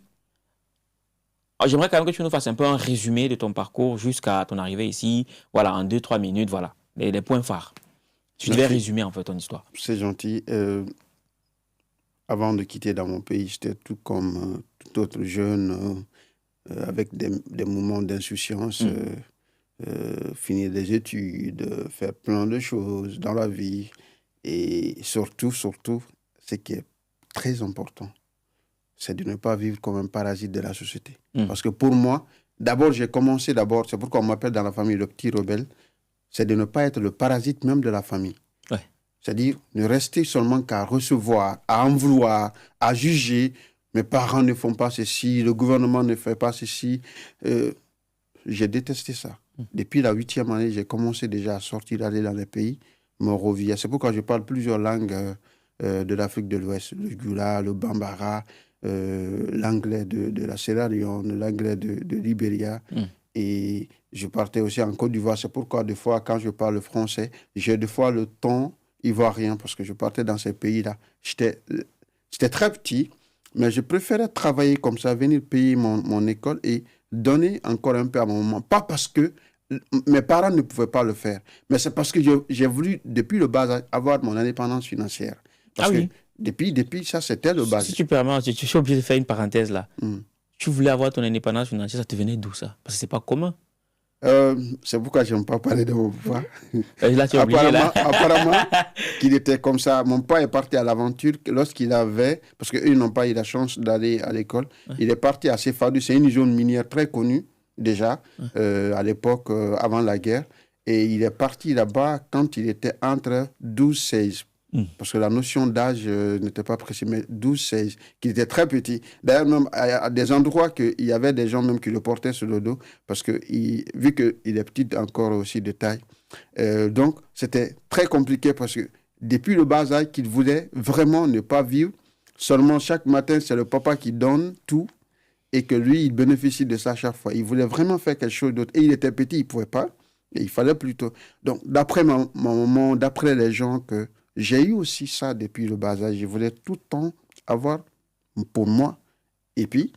j'aimerais quand même que tu nous fasses un peu un résumé de ton parcours jusqu'à ton arrivée ici. Voilà, en 2-3 minutes, voilà, les points phares. Tu devais résumer en fait ton histoire. C'est gentil. Avant de quitter dans mon pays, j'étais tout comme tout autre jeune, avec des moments d'insouciance, finir des études, faire plein de choses dans la vie. Et surtout, ce qui est très important, c'est de ne pas vivre comme un parasite de la société. Parce que pour moi, c'est pourquoi on m'appelle dans la famille le petit rebelle, c'est de ne pas être le parasite même de la famille. Ouais. C'est-à-dire ne rester seulement qu'à recevoir, à en vouloir, à juger. Mes parents ne font pas ceci, le gouvernement ne fait pas ceci. J'ai détesté ça. Depuis la 8e année, j'ai commencé déjà à sortir, aller dans les pays, me revier. C'est pourquoi je parle plusieurs langues de l'Afrique de l'Ouest. Le Jula, le Bambara, l'anglais de la Sierra Leone, l'anglais de Libéria. Et je partais aussi en Côte d'Ivoire. C'est pourquoi des fois, quand je parle français, j'ai des fois le ton ivoirien parce que je partais dans ces pays-là. J'étais très petit, mais je préférais travailler comme ça, venir payer mon école et donner encore un peu à mon maman. Pas parce que mes parents ne pouvaient pas le faire, mais c'est parce que j'ai voulu, depuis le bas âge, avoir mon indépendance financière. Parce que depuis ça, c'était le bas. Si tu permets, je suis obligé de faire une parenthèse là. Tu voulais avoir ton indépendance financière, ça te venait d'où ça? Parce que c'est pas commun. C'est pourquoi je n'aime pas parler de mon papa. Là, tu es obligé, apparemment qu'il était comme ça. Mon père est parti à l'aventure lorsqu'il avait... Parce qu'eux n'ont pas eu la chance d'aller à l'école. Il est parti à Cefadou. C'est une zone minière très connue déjà à l'époque, avant la guerre. Et il est parti là-bas quand il était entre 12-16. Parce que la notion d'âge n'était pas précise, mais 12-16, qu'il était très petit. D'ailleurs, même à des endroits, il y avait des gens même qui le portaient sur le dos, parce que vu qu'il est petit encore aussi de taille. Donc, c'était très compliqué parce que depuis le bas âge, qu'il voulait vraiment ne pas vivre. Seulement, chaque matin, c'est le papa qui donne tout et que lui, il bénéficie de ça chaque fois. Il voulait vraiment faire quelque chose d'autre. Et il était petit, il ne pouvait pas. Et il fallait plutôt... Donc, d'après ma maman, d'après les gens que... J'ai eu aussi ça depuis le bas âge. Je voulais tout le temps avoir pour moi. Et puis,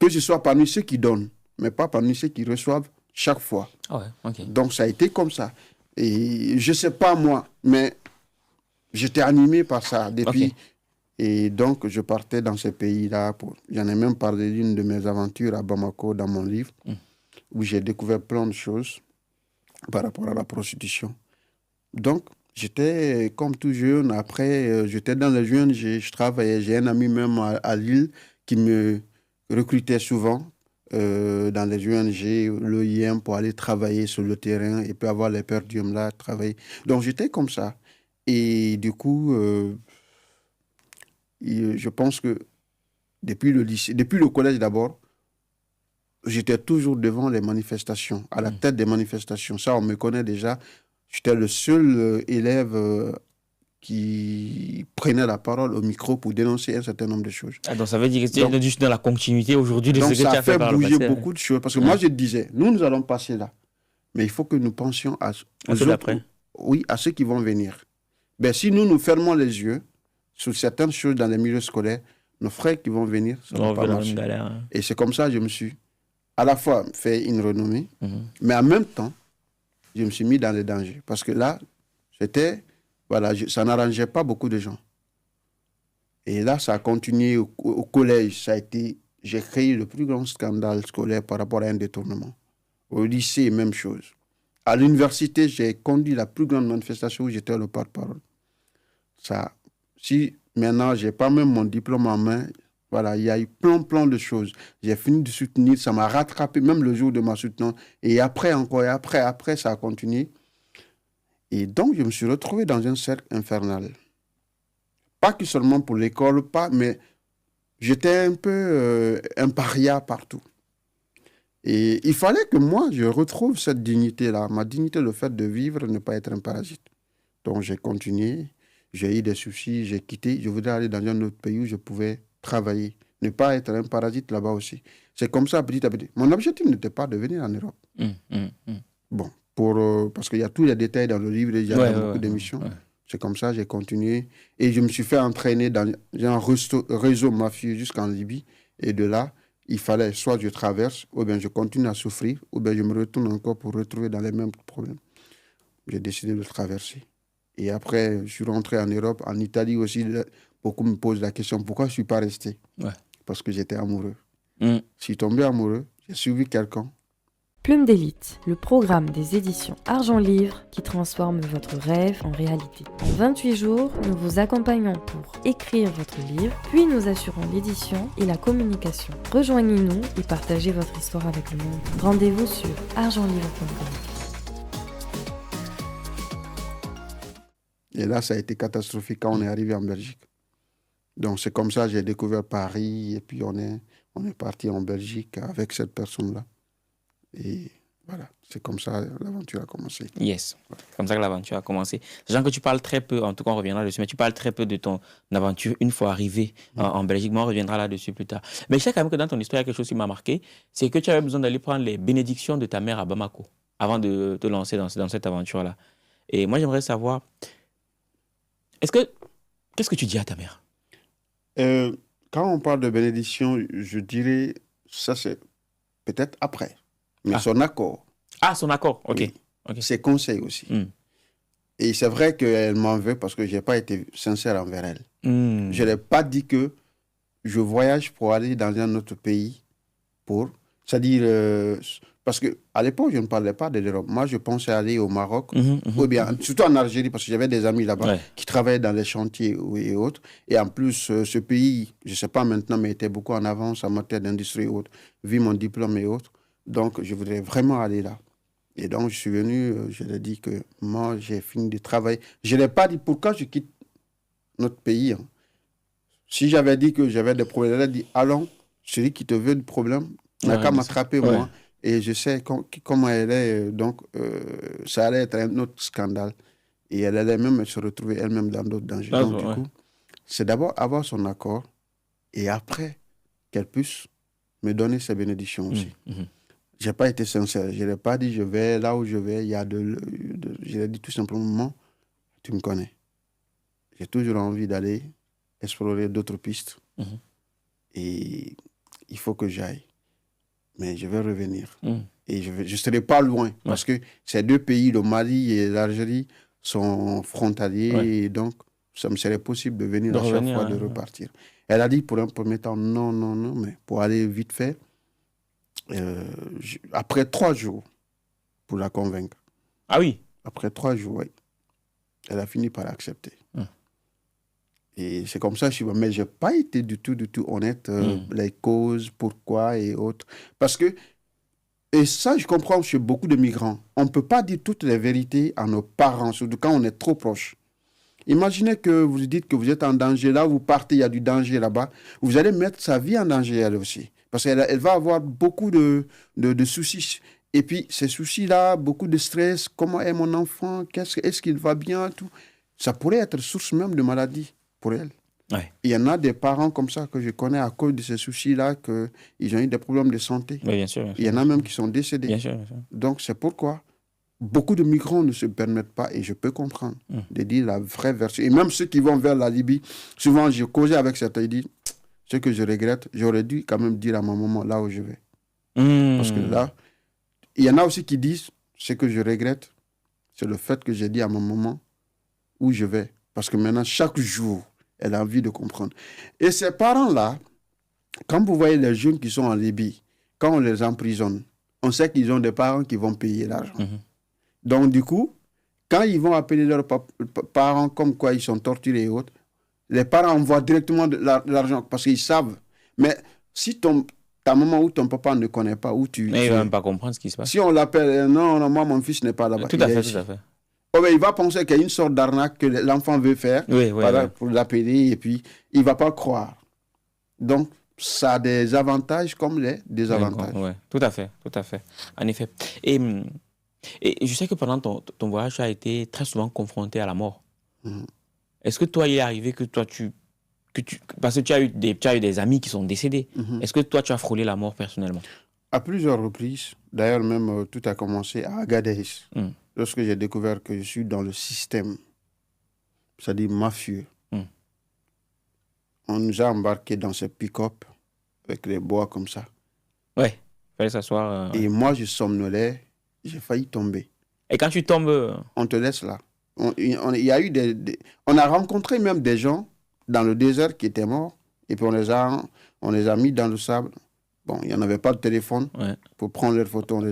que je sois parmi ceux qui donnent, mais pas parmi ceux qui reçoivent chaque fois. Donc, ça a été comme ça. Et je ne sais pas moi, mais j'étais animé par ça depuis. Et donc, je partais dans ces pays-là. J'en ai même parlé d'une de mes aventures à Bamako dans mon livre, où j'ai découvert plein de choses par rapport à la prostitution. Donc, j'étais comme tout jeune. Après, j'étais dans les jeunes, je travaillais. J'ai un ami même à Lille qui me recrutait souvent dans les ONG, l'OIM, pour aller travailler sur le terrain et puis avoir les perdiums là, travailler. Donc, j'étais comme ça. Et du coup, je pense que depuis le lycée, depuis le collège d'abord, j'étais toujours devant les manifestations, à la tête des manifestations. Ça, on me connaît déjà. J'étais le seul élève qui prenait la parole au micro pour dénoncer un certain nombre de choses. Donc ça veut dire que tu es juste dans la continuité aujourd'hui de ce que tu as fait par le passé. Donc ça a fait bouger beaucoup de choses. Parce que moi, je disais, nous allons passer là. Mais il faut que nous pensions à ceux qui vont venir. Ben, si nous fermons les yeux sur certaines choses dans les milieux scolaires, nos frères qui vont venir, ça va pas marcher. Et c'est comme ça que je me suis à la fois fait une renommée, mais en même temps, je me suis mis dans les dangers. Parce que là, ça n'arrangeait pas beaucoup de gens. Et là, ça a continué au collège. J'ai créé le plus grand scandale scolaire par rapport à un détournement. Au lycée, même chose. À l'université, j'ai conduit la plus grande manifestation où j'étais le porte-parole. Si maintenant, je n'ai pas même mon diplôme en main, voilà, il y a eu plein de choses. J'ai fini de soutenir, ça m'a rattrapé, même le jour de ma soutenance. Et après, encore, et après, ça a continué. Et donc, je me suis retrouvé dans un cercle infernal. Pas que seulement pour l'école, mais j'étais un peu un paria partout. Et il fallait que moi, je retrouve cette dignité-là. Ma dignité, le fait de vivre, ne pas être un parasite. Donc, j'ai continué. J'ai eu des soucis, j'ai quitté. Je voudrais aller dans un autre pays où je pouvais travailler. Ne pas être un parasite là-bas aussi. C'est comme ça, petit à petit. Mon objectif n'était pas de venir en Europe. Bon, parce qu'il y a tous les détails dans le livre, il y a beaucoup d'émissions. C'est comme ça, j'ai continué. Et je me suis fait entraîner dans un réseau mafieux jusqu'en Libye. Et de là, il fallait soit je traverse, ou bien je continue à souffrir, ou bien je me retourne encore pour retrouver dans les mêmes problèmes. J'ai décidé de traverser. Et après, je suis rentré en Europe, en Italie aussi. Beaucoup me posent la question, pourquoi je ne suis pas resté? Parce que j'étais amoureux. Je suis tombé amoureux, j'ai suivi quelqu'un. Plume d'élite, le programme des éditions Argent Livre qui transforme votre rêve en réalité. En 28 jours, nous vous accompagnons pour écrire votre livre, puis nous assurons l'édition et la communication. Rejoignez-nous et partagez votre histoire avec le monde. Rendez-vous sur argentlivre.com. Et là, ça a été catastrophique quand on est arrivé en Belgique. Donc, c'est comme ça que j'ai découvert Paris et puis on est parti en Belgique avec cette personne-là. Et voilà, c'est comme ça que l'aventure a commencé. Yes, c'est comme ça que l'aventure a commencé. Sachant que tu parles très peu, en tout cas on reviendra dessus, mais tu parles très peu de ton aventure une fois arrivé en Belgique, mais on reviendra là-dessus plus tard. Mais je sais quand même que dans ton histoire, il y a quelque chose qui m'a marqué, c'est que tu avais besoin d'aller prendre les bénédictions de ta mère à Bamako avant de te lancer dans cette aventure-là. Et moi j'aimerais savoir, qu'est-ce que tu dis à ta mère? Quand on parle de bénédiction, je dirais, ça c'est peut-être après. Mais son accord. Ah, son accord, ok. Oui. Okay. Ses conseils aussi. Et c'est vrai qu'elle m'en veut parce que je n'ai pas été sincère envers elle. Je ne l'ai pas dit que je voyage pour aller dans un autre pays c'est-à-dire, parce qu'à l'époque, je ne parlais pas de l'Europe. Moi, je pensais aller au Maroc, ou bien, surtout en Algérie, parce que j'avais des amis là-bas qui travaillaient dans les chantiers et autres. Et en plus, ce pays, je ne sais pas maintenant, mais était beaucoup en avance en matière d'industrie et autres, vu mon diplôme et autres. Donc, je voudrais vraiment aller là. Et donc, je suis venu, je lui ai dit que moi, j'ai fini de travailler. Je ne l'ai pas dit pourquoi je quitte notre pays. Si j'avais dit que j'avais des problèmes, elle a dit, allons, celui qui te veut du problème, n'a qu'à m'attraper, moi. Et je sais comment elle est. Donc, ça allait être un autre scandale. Et elle allait même se retrouver elle-même dans d'autres dangers. Donc, du coup, c'est d'abord avoir son accord et après qu'elle puisse me donner ses bénédictions aussi. Je n'ai pas été sincère. Je n'ai pas dit je vais là où je vais. Je l'ai dit tout simplement, tu me connais. J'ai toujours envie d'aller explorer d'autres pistes. Et il faut que j'aille. Mais je vais revenir. Et je ne serai pas loin. Parce que ces deux pays, le Mali et l'Algérie, sont frontaliers. Et donc, ça me serait possible de venir à chaque fois, de repartir. Elle a dit pour un premier temps, non, mais pour aller vite fait, après 3 jours, pour la convaincre. Ah oui? Après 3 jours, oui. Elle a fini par accepter. Et c'est comme ça que je suis... Mais je n'ai pas été du tout honnête, les causes, pourquoi et autres. Parce que, et ça, je comprends chez beaucoup de migrants, on ne peut pas dire toutes les vérités à nos parents, surtout quand on est trop proche. Imaginez que vous dites que vous êtes en danger, là vous partez, il y a du danger là-bas, vous allez mettre sa vie en danger elle aussi. Parce qu'elle va avoir beaucoup de soucis. Et puis, ces soucis-là, beaucoup de stress, comment est mon enfant, est-ce qu'il va bien, tout. Ça pourrait être source même de maladie pour elle. Il y en a des parents comme ça que je connais à cause de ces soucis-là, qu'ils ont eu des problèmes de santé. Oui, bien sûr. Il y en a même qui sont décédés. Bien sûr. Donc, c'est pourquoi beaucoup de migrants ne se permettent pas, et je peux comprendre, de dire la vraie version. Et même ceux qui vont vers la Libye, souvent, j'ai causé avec certains, ils disent, ce que je regrette, j'aurais dû quand même dire à ma maman là où je vais. Parce que là, il y en a aussi qui disent, ce que je regrette, c'est le fait que j'ai dit à ma maman où je vais. Parce que maintenant, chaque jour, elle a envie de comprendre. Et ces parents-là, quand vous voyez les jeunes qui sont en Libye, quand on les emprisonne, on sait qu'ils ont des parents qui vont payer l'argent. Donc, du coup, quand ils vont appeler leurs parents comme quoi ils sont torturés et autres, les parents envoient directement de l'argent parce qu'ils savent. Mais si ta maman ou ton papa ne connaît pas où tu es... Mais il ne va même pas comprendre ce qui se passe. Si on l'appelle, non, moi, mon fils n'est pas là-bas. Tout à fait. Oh, mais il va penser qu'il y a une sorte d'arnaque que l'enfant veut faire pour l'appeler et puis il ne va pas croire. Donc, ça a des avantages comme des désavantages. Oui, tout à fait. En effet. Et je sais que pendant ton voyage, tu as été très souvent confronté à la mort. Est-ce que toi, il est arrivé que toi, parce que tu as eu des amis qui sont décédés. Est-ce que toi, tu as frôlé la mort personnellement? À plusieurs reprises. D'ailleurs, même tout a commencé à Agadez. Lorsque j'ai découvert que je suis dans le système, c'est-à-dire mafieux. On nous a embarqués dans ces pick-up avec les bois comme ça. Ouais, il fallait s'asseoir. Et moi, je somnolais, j'ai failli tomber. Et quand tu tombes... On te laisse là. On a rencontré même des gens dans le désert qui étaient morts. Et puis on les a mis dans le sable. Bon, il n'y en avait pas de téléphone pour prendre leurs photos.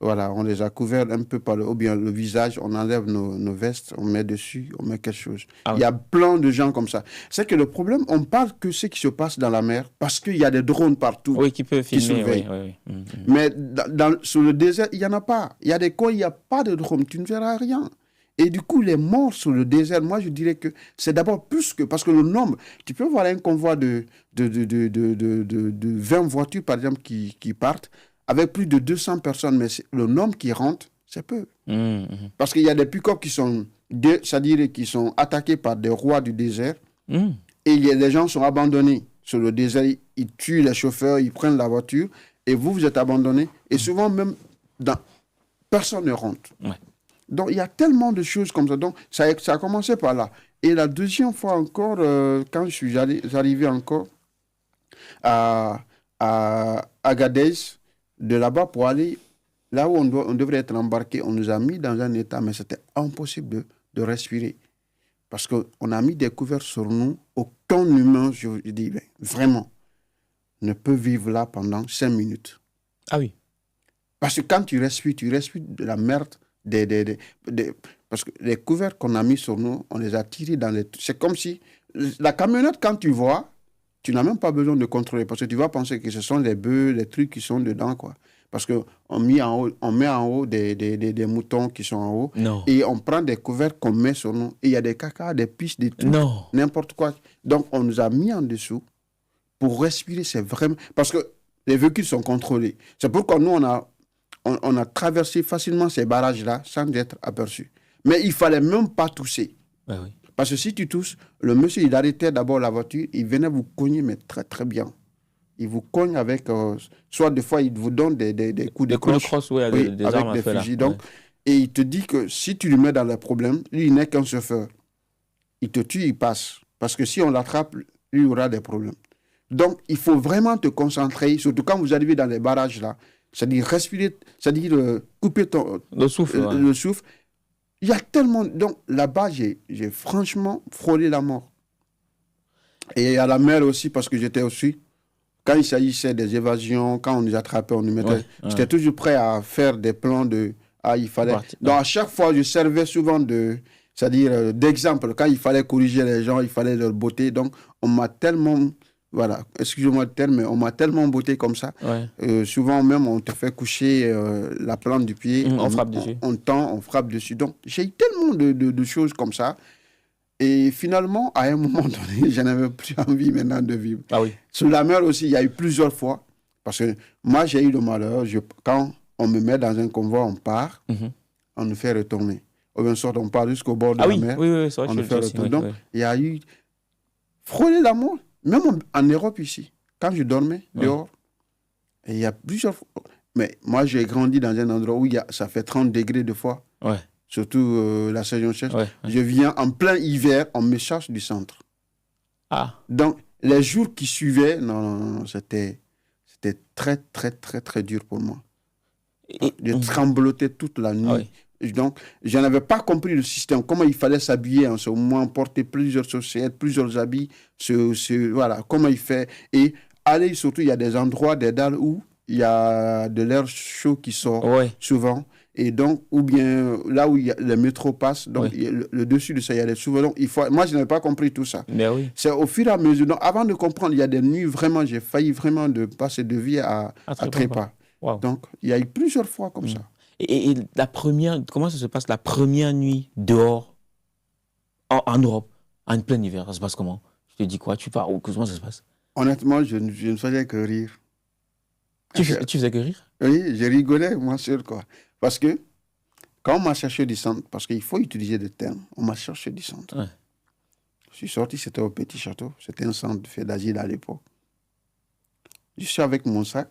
On les a couverts un peu ou bien le visage. On enlève nos vestes, on met dessus, on met quelque chose. Il y a plein de gens comme ça. C'est que le problème, on parle que ce qui se passe dans la mer parce qu'il y a des drones partout. Oui, qui peuvent filmer. Surveillent. Mais sur le désert, il n'y en a pas. Il y a des coins, il n'y a pas de drone. Tu ne verras rien. Et du coup, les morts sur le désert, moi, je dirais que c'est d'abord plus que... Parce que le nombre... Tu peux voir un convoi de 20 voitures, par exemple, qui partent, avec plus de 200 personnes. Mais le nombre qui rentre, c'est peu. Parce qu'il y a des pick-up qui sont... C'est-à-dire qui sont attaqués par des rois du désert. Et les gens sont abandonnés sur le désert. Ils tuent les chauffeurs, ils prennent la voiture. Et vous êtes abandonnés. Et souvent, même, personne ne rentre. Donc, il y a tellement de choses comme ça. Donc, ça a commencé par là. Et la deuxième fois encore, quand je suis arrivé encore à Agadez, de là-bas pour aller là où on devrait être embarqué, on nous a mis dans un état, mais c'était impossible de respirer. Parce qu'on a mis des couverts sur nous. Aucun humain, je dis, vraiment, ne peut vivre là pendant 5 minutes. Ah oui. Parce que quand tu respires de la merde. Parce que les couverts qu'on a mis sur nous, on les a tirés dans les... C'est comme si... La camionnette, quand tu vois, tu n'as même pas besoin de contrôler. Parce que tu vas penser que ce sont les bœufs, les trucs qui sont dedans, quoi. Parce qu'on met en haut des moutons qui sont en haut. Non. Et on prend des couverts qu'on met sur nous. Et il y a des caca, des pistes, des trucs. Non. N'importe quoi. Donc, on nous a mis en dessous pour respirer. C'est vraiment... Parce que les véhicules sont contrôlés. C'est pourquoi nous, on a traversé facilement ces barrages-là sans être aperçu. Mais il ne fallait même pas tousser. Ah oui. Parce que si tu tousses, le monsieur, il arrêtait d'abord la voiture, il venait vous cogner, mais très, très bien. Il vous cogne avec... soit des fois, il vous donne des coups de crosse. Des armes avec des fusils. Là. Donc, et il te dit que si tu lui mets dans les problèmes, lui, il n'est qu'un chauffeur. Il te tue, il passe. Parce que si on l'attrape, lui, il aura des problèmes. Donc, il faut vraiment te concentrer, surtout quand vous arrivez dans les barrages-là. C'est-à-dire respirer, c'est-à-dire couper le souffle. Le souffle. Il y a tellement... Donc là-bas, j'ai franchement frôlé la mort. Et à la mer aussi, parce que j'étais aussi... Quand il s'agissait des évasions, quand on nous attrapait, on nous mettait... J'étais toujours prêt à faire des plans de... Ah, il fallait... Donc à chaque fois, je servais souvent d'exemple. Quand il fallait corriger les gens, il fallait leur botter. Donc on m'a tellement... Voilà, excusez-moi le terme, mais on m'a tellement botté comme ça. Souvent même, on te fait coucher la plante du pied. On frappe dessus. On tend, on frappe dessus. Donc, j'ai eu tellement de choses comme ça. Et finalement, à un moment donné, je n'avais plus envie maintenant de vivre. Ah oui. Sur la mer aussi, il y a eu plusieurs fois. Parce que moi, j'ai eu le malheur. Quand on me met dans un convoi, on part, on nous fait retourner. Ou bien soit on part jusqu'au bord de la mer. Oui, c'est vrai, on nous fait retourner. Donc, il y a eu frôler la mort. Même en Europe ici, quand je dormais dehors, et il y a plusieurs fois. Mais moi, j'ai grandi dans un endroit où ça fait 30 degrés de fois. Surtout la saison sèche. Je viens en plein hiver, on me cherche du centre. Ah. Donc, les jours qui suivaient, non, c'était très, très, très, très dur pour moi. Je tremblotais toute la nuit. Donc, je n'avais pas compris le système, comment il fallait s'habiller en ce moment, porter plusieurs chaussettes, plusieurs habits, voilà, comment il fait. Et aller, surtout, il y a des endroits, des dalles où il y a de l'air chaud qui sort souvent. Et donc, ou bien là où le métro passe, donc le dessus de ça, il y a des souvent. Donc, moi, je n'avais pas compris tout ça. Mais oui. C'est au fur et à mesure. Donc, avant de comprendre, il y a des nuits, vraiment, j'ai failli vraiment de passer de vie à trépas. Wow. Donc, il y a eu plusieurs fois comme ça. Et la première, comment ça se passe la première nuit dehors en Europe, en plein hiver? Ça se passe comment? Je te dis quoi? Tu pars? Comment ça se passe? Honnêtement, je ne faisais que rire. Tu faisais que rire? Oui, je rigolais, moi seul, quoi. Parce que, quand on m'a cherché du centre, parce qu'il faut utiliser des termes, on m'a cherché du centre. Ouais. Je suis sorti, c'était au Petit Château. C'était un centre de fait d'asile à l'époque. Je suis avec mon sac.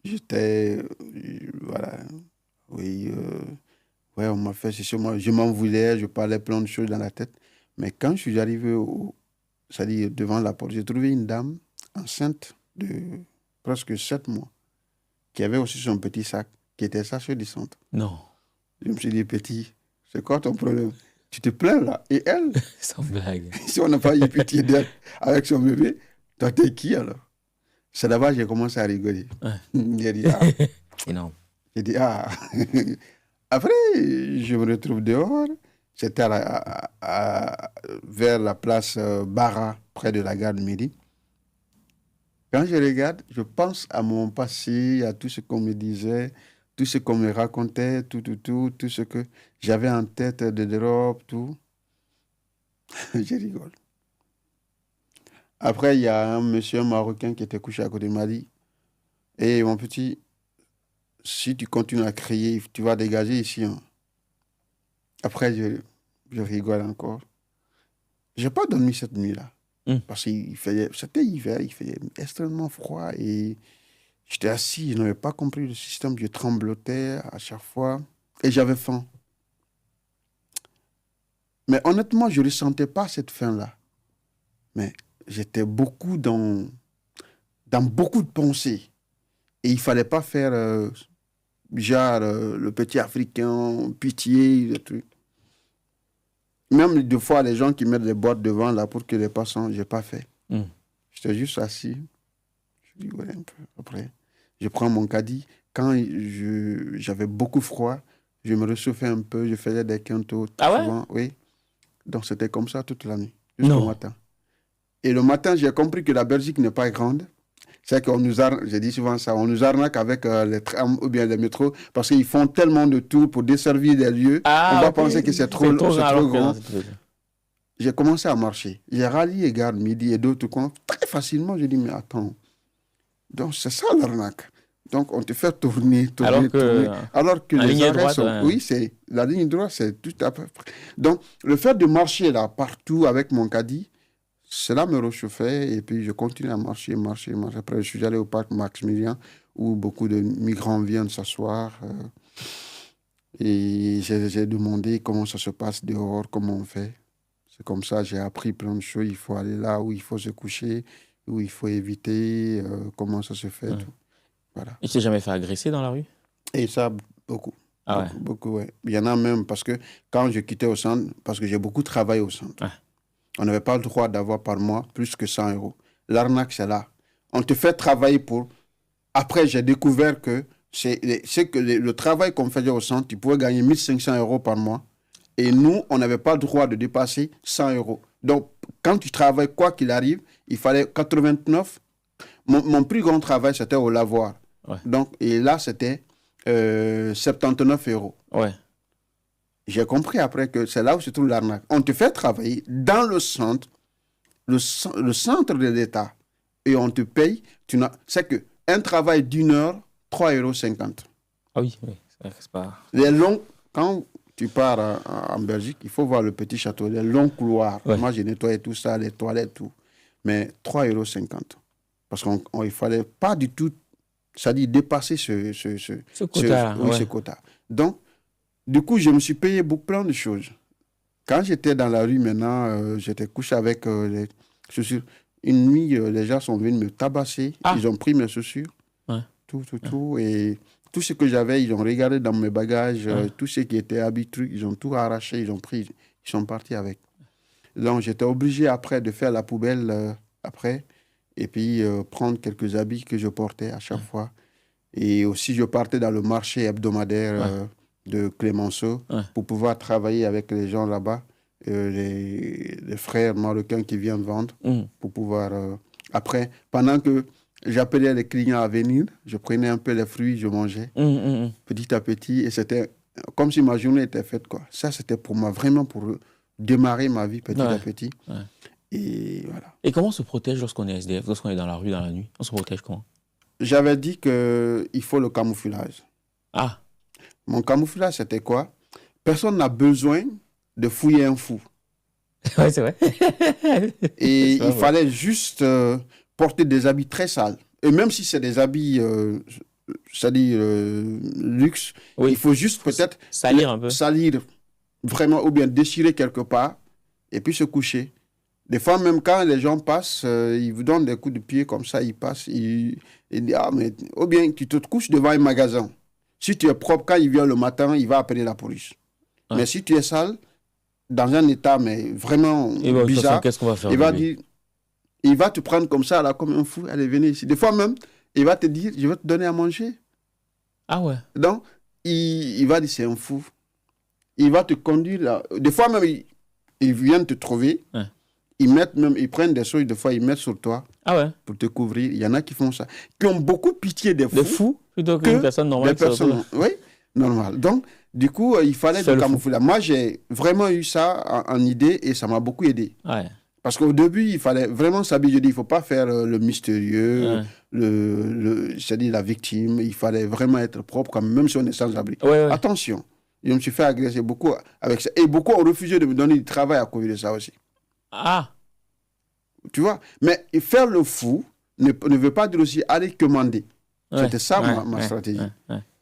J'étais... voilà. Oui, ouais, on m'a fait... Je m'en voulais, je parlais plein de choses dans la tête. Mais quand je suis arrivé c'est-à-dire devant la porte, j'ai trouvé une dame enceinte de presque 7 mois qui avait aussi son petit sac, qui était chercheur du centre. Non. Je me suis dit, petit, c'est quoi ton problème? Tu te plains là? Et elle? Sans blague. Si on n'a pas eu pitié d'elle avec son bébé, toi, t'es qui alors? C'est là-bas que j'ai commencé à rigoler. Ouais. J'ai dit, ah. Énorme. J'ai dit, ah. Après, je me retrouve dehors. C'était vers la place Barra, près de la gare de Midi. Quand je regarde, je pense à mon passé, à tout ce qu'on me disait, tout ce qu'on me racontait, tout ce que j'avais en tête de l'Europe, tout. Je rigole. Après, il y a un monsieur marocain qui était couché à côté de m'a dit, hey, mon petit, si tu continues à crier, tu vas dégager ici. Hein. Après, je rigole encore. Je n'ai pas dormi cette nuit-là. Parce que c'était hiver, il faisait extrêmement froid et j'étais assis, je n'avais pas compris le système, je tremblotais à chaque fois et j'avais faim. Mais honnêtement, je ne ressentais pas cette faim-là. Mais j'étais beaucoup dans beaucoup de pensées. Et il ne fallait pas faire le petit Africain, pitié, le truc. Même des fois, les gens qui mettent des boîtes devant là pour que les passants, je n'ai pas fait. J'étais juste assis. Je rigolais un peu. Après, je prends mon caddie. Quand j'avais beaucoup froid, je me réchauffais un peu, je faisais des quintos. Ah ouais? Souvent, oui. Donc, c'était comme ça toute la nuit, jusqu'au matin. Et le matin, j'ai compris que la Belgique n'est pas grande. C'est qu'on nous arnaque, j'ai dit souvent ça, on nous arnaque avec les trams ou bien les métros parce qu'ils font tellement de tours pour desservir des lieux. On va penser que c'est trop grand. J'ai commencé à marcher. J'ai rallié Gare Midi et d'autres coins très facilement. J'ai dit, mais attends, donc c'est ça l'arnaque. Donc on te fait tourner. Alors que les arrêts sont... Oui, c'est la ligne droite, c'est tout à peu près. Donc le fait de marcher là partout avec mon caddie, cela me réchauffait et puis je continue à marcher. Après, je suis allé au parc Maximilien où beaucoup de migrants viennent s'asseoir. Et j'ai demandé comment ça se passe dehors, comment on fait. C'est comme ça, j'ai appris plein de choses. Il faut aller là où il faut se coucher, où il faut éviter, comment ça se fait. Tout. Voilà. Et tu t'es jamais fait agresser dans la rue? Et ça, beaucoup. Ah beaucoup, ouais. Il y en a même parce que quand je quittais au centre, parce que j'ai beaucoup travaillé au centre. On n'avait pas le droit d'avoir par mois plus que 100 €. L'arnaque, c'est là. On te fait travailler pour... Après, j'ai découvert que le travail qu'on faisait au centre, tu pouvais gagner 1500 € par mois. Et nous, on n'avait pas le droit de dépasser 100 €. Donc, quand tu travailles, quoi qu'il arrive, il fallait 89. Mon plus grand travail, c'était au lavoir. Ouais. Donc, et là, c'était 79 €. Ouais. J'ai compris après que c'est là où se trouve l'arnaque. On te fait travailler dans le centre de l'État, et on te paye. C'est qu'un travail d'1 heure, 3,50 €. Ah oui, c'est pas... Quand tu pars en Belgique, il faut voir le Petit Château, les longs couloirs. Ouais. Moi, j'ai nettoyé tout ça, les toilettes, tout. Mais 3,50 €. Parce qu'il ne fallait pas du tout, c'est-à-dire dépasser ce quota. Ce quota. Donc, du coup, je me suis payé plein de choses. Quand j'étais dans la rue maintenant, j'étais couché avec les chaussures. Une nuit, les gens sont venus me tabasser. Ils ont pris mes chaussures. Ouais. Tout. Et tout ce que j'avais, ils ont regardé dans mes bagages. Tout ce qui était habits, ils ont tout arraché. Ils ont pris. Ils sont partis avec. Donc, j'étais obligé après de faire la poubelle après. Et puis, prendre quelques habits que je portais à chaque fois. Et aussi, je partais dans le marché hebdomadaire de Clémenceau pour pouvoir travailler avec les gens là-bas, les frères marocains qui viennent vendre, pour pouvoir... Après, pendant que j'appelais les clients à venir, je prenais un peu les fruits, je mangeais petit à petit, et c'était comme si ma journée était faite, quoi. Ça, c'était pour moi, vraiment pour démarrer ma vie petit à petit. Et voilà. Et comment on se protège lorsqu'on est SDF, lorsqu'on est dans la rue dans la nuit? On se protège comment? J'avais dit qu'il faut le camouflage. Ah. Mon camouflage, c'était quoi? Personne n'a besoin de fouiller un fou. Oui, c'est vrai. Et il fallait juste porter des habits très sales. Et même si c'est des habits, c'est-à-dire luxe, il faut juste peut-être salir un peu. Salir vraiment, ou bien déchirer quelque part, et puis se coucher. Des fois, même quand les gens passent, ils vous donnent des coups de pied comme ça, ils passent, ils disent, ah, mais... Ou bien tu te couches devant un magasin. Si tu es propre, quand il vient le matin, il va appeler la police. Ouais. Mais si tu es sale, dans un état mais vraiment bizarre, qu'est-ce qu'on va faire? Il va te prendre comme ça, là, comme un fou. Allez, venez ici. Des fois même, il va te dire, je vais te donner à manger. Ah ouais. Donc, il va dire, c'est un fou. Il va te conduire là. Des fois même, ils viennent te trouver. Ouais. Ils prennent des choses, des fois, ils mettent sur toi. Ah ouais. Pour te couvrir. Il y en a qui font ça. Qui ont beaucoup pitié des fous. Des fous plutôt qu'une personne normale. Des personnes, oui, normales. Donc, du coup, il fallait le camoufler. Moi, j'ai vraiment eu ça en idée et ça m'a beaucoup aidé. Ouais. Parce qu'au début, il fallait vraiment s'habiller. Je dis, il ne faut pas faire le mystérieux, c'est-à-dire la victime. Il fallait vraiment être propre, même si on est sans abri. Ouais. Attention, je me suis fait agresser beaucoup avec ça. Et beaucoup ont refusé de me donner du travail à cause de ça aussi. Ah. Tu vois? Mais faire le fou ne veut pas dire aussi aller commander. C'était ça ma stratégie.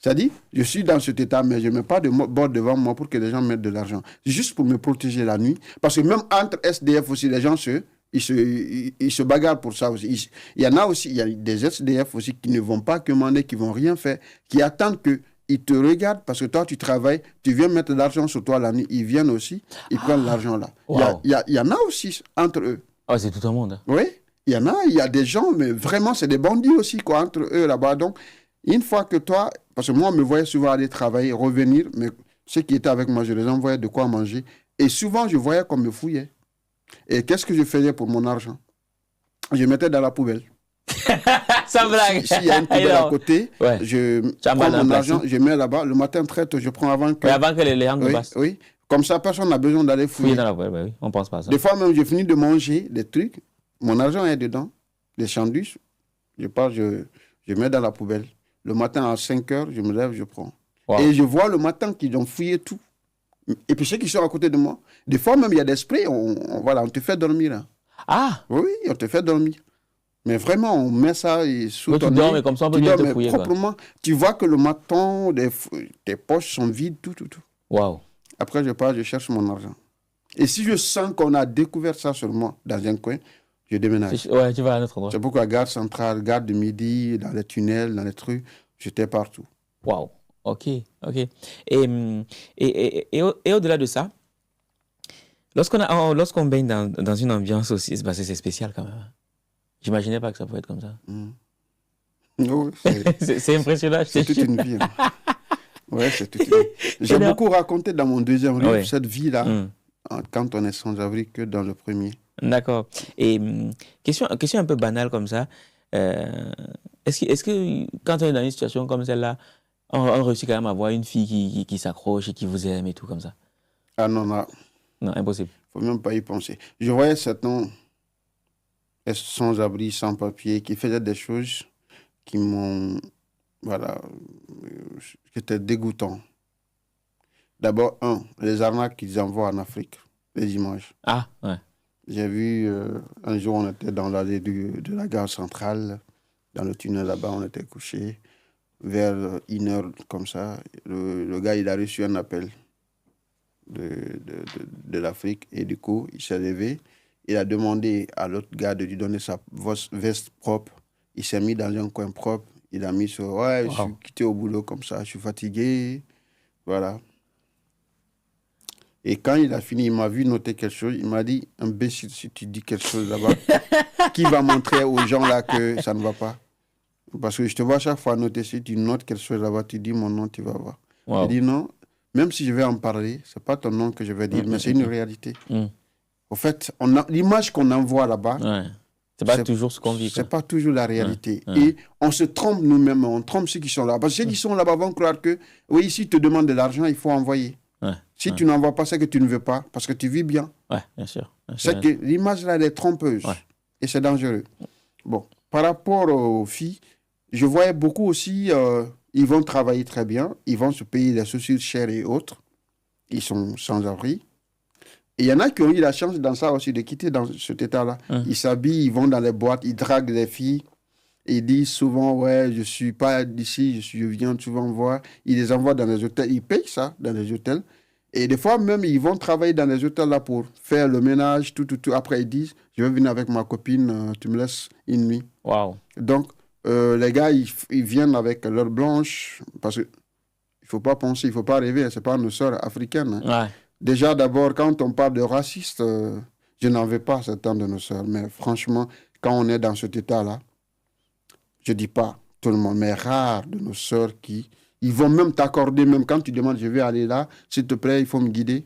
C'est-à-dire, je suis dans cet état, mais je ne mets pas de bord devant moi pour que les gens mettent de l'argent. C'est juste pour me protéger la nuit. Parce que même entre SDF aussi, les gens ils se bagarrent pour ça aussi. Il y en a aussi, il y a des SDF aussi qui ne vont pas commander, qui ne vont rien faire, qui attendent qu'ils te regardent parce que toi, tu travailles, tu viens mettre de l'argent sur toi la nuit. Ils viennent aussi, ils prennent l'argent là. Wow. Il y en a aussi entre eux. Ah, c'est tout un monde. Oui, il y a des gens, mais vraiment, c'est des bandits aussi, quoi, entre eux là-bas. Donc, une fois que toi, parce que moi, on me voyait souvent aller travailler, revenir, mais ceux qui étaient avec moi, je les envoyais de quoi manger. Et souvent, je voyais qu'on me fouillait. Et qu'est-ce que je faisais pour mon argent? Je mettais dans la poubelle. Ça blague. S'il y a une poubelle à côté, je prends mon argent, je mets là-bas. Le matin, très tôt, je prends avant que... Oui, avant que les gens ne passent. Oui, comme ça, personne n'a besoin d'aller fouiller. Dans la poubelle, oui, on ne pense pas à ça. Des fois, même, j'ai fini de manger des trucs. Mon argent est dedans. Les sandwichs, je mets dans la poubelle. Le matin, à 5 heures, je me lève, je prends. Wow. Et je vois le matin qu'ils ont fouillé tout. Et puis ceux qui sont à côté de moi, des fois même, il y a des sprays, on te fait dormir. Hein. Ah! Oui, on te fait dormir. Mais vraiment, on met ça sous ton nez. Tu dors, mais comme ça, on peut bien te fouiller. Proprement. Tu vois que le matin, tes poches sont vides, tout. Waouh! Après, je pars, je cherche mon argent. Et si je sens qu'on a découvert ça sur moi, dans un coin, je déménage. Ouais, tu vas à un autre endroit. C'est pourquoi gare centrale, gare de midi, dans les tunnels, dans les trucs, j'étais partout. Waouh, ok. Et au-delà de ça, lorsqu'on baigne dans une ambiance aussi, c'est spécial quand même. J'imaginais pas que ça pouvait être comme ça. Oui, c'est impressionnant. C'est toute une vie. Hein. Ouais, c'est toute une vie. J'ai beaucoup raconté dans mon deuxième livre cette vie-là, quand on est sans-abri, que dans le premier. D'accord. Et question un peu banale comme ça. Est-ce que quand on est dans une situation comme celle-là, on réussit quand même à avoir une fille qui s'accroche et qui vous aime et tout comme ça? Ah non. Non, impossible. Il ne faut même pas y penser. Je voyais certains sans-abri, sans-papier, qui faisaient des choses qui m'ont... Voilà, qui étaient dégoûtants. D'abord, les arnaques qu'ils envoient en Afrique, les images. Ah, ouais. J'ai vu, un jour, on était dans l'allée de la gare centrale, dans le tunnel là-bas, on était couchés. Vers 1h, comme ça, le gars, il a reçu un appel de l'Afrique. Et du coup, il s'est levé. Il a demandé à l'autre gars de lui donner sa veste propre. Il s'est mis dans un coin propre. Il a mis sur... Ouais, je suis quitté au boulot comme ça, je suis fatigué. Voilà. Et quand il a fini, il m'a vu noter quelque chose. Il m'a dit, imbécile, si tu dis quelque chose là-bas, qui va montrer aux gens là que ça ne va pas? Parce que je te vois chaque fois noter, si tu notes quelque chose là-bas, tu dis mon nom, tu vas voir. Wow. Je dis non, même si je vais en parler, ce n'est pas ton nom que je vais dire, mais c'est une réalité. Au fait, l'image qu'on envoie là-bas, c'est pas toujours ce qu'on vit. C'est pas toujours la réalité. Et on se trompe nous-mêmes, on trompe ceux qui sont là. Parce que ceux qui sont là-bas vont croire que, oui, ici, tu te demandes de l'argent, il faut envoyer. Si tu n'en vois pas, c'est que tu ne veux pas, parce que tu vis bien. Ouais, bien sûr. C'est que l'image là, elle est trompeuse. Ouais. Et c'est dangereux. Bon, par rapport aux filles, je voyais beaucoup aussi, ils vont travailler très bien, ils vont se payer des chaussures chères et autres. Ils sont sans abri. Et il y en a qui ont eu la chance dans ça aussi de quitter dans cet état-là. Ils s'habillent, ils vont dans les boîtes, ils draguent les filles. Ils disent souvent, ouais, je ne suis pas d'ici, je viens souvent voir. Ils les envoient dans les hôtels, ils payent ça dans les hôtels. Et des fois même, ils vont travailler dans les hôtels là pour faire le ménage, tout. Après, ils disent, je vais venir avec ma copine, tu me laisses une nuit. Wow. Donc, les gars, ils viennent avec leur blanche, parce qu'il ne faut pas penser, il ne faut pas rêver, ce n'est pas nos sœurs africaines. Hein. Ouais. Déjà, d'abord, quand on parle de racistes, je n'en veux pas certains de nos sœurs. Mais franchement, quand on est dans cet état-là, je ne dis pas tout le monde, mais rare de nos sœurs qui... Ils vont même t'accorder, même quand tu demandes, je vais aller là, s'il te plaît, il faut me guider.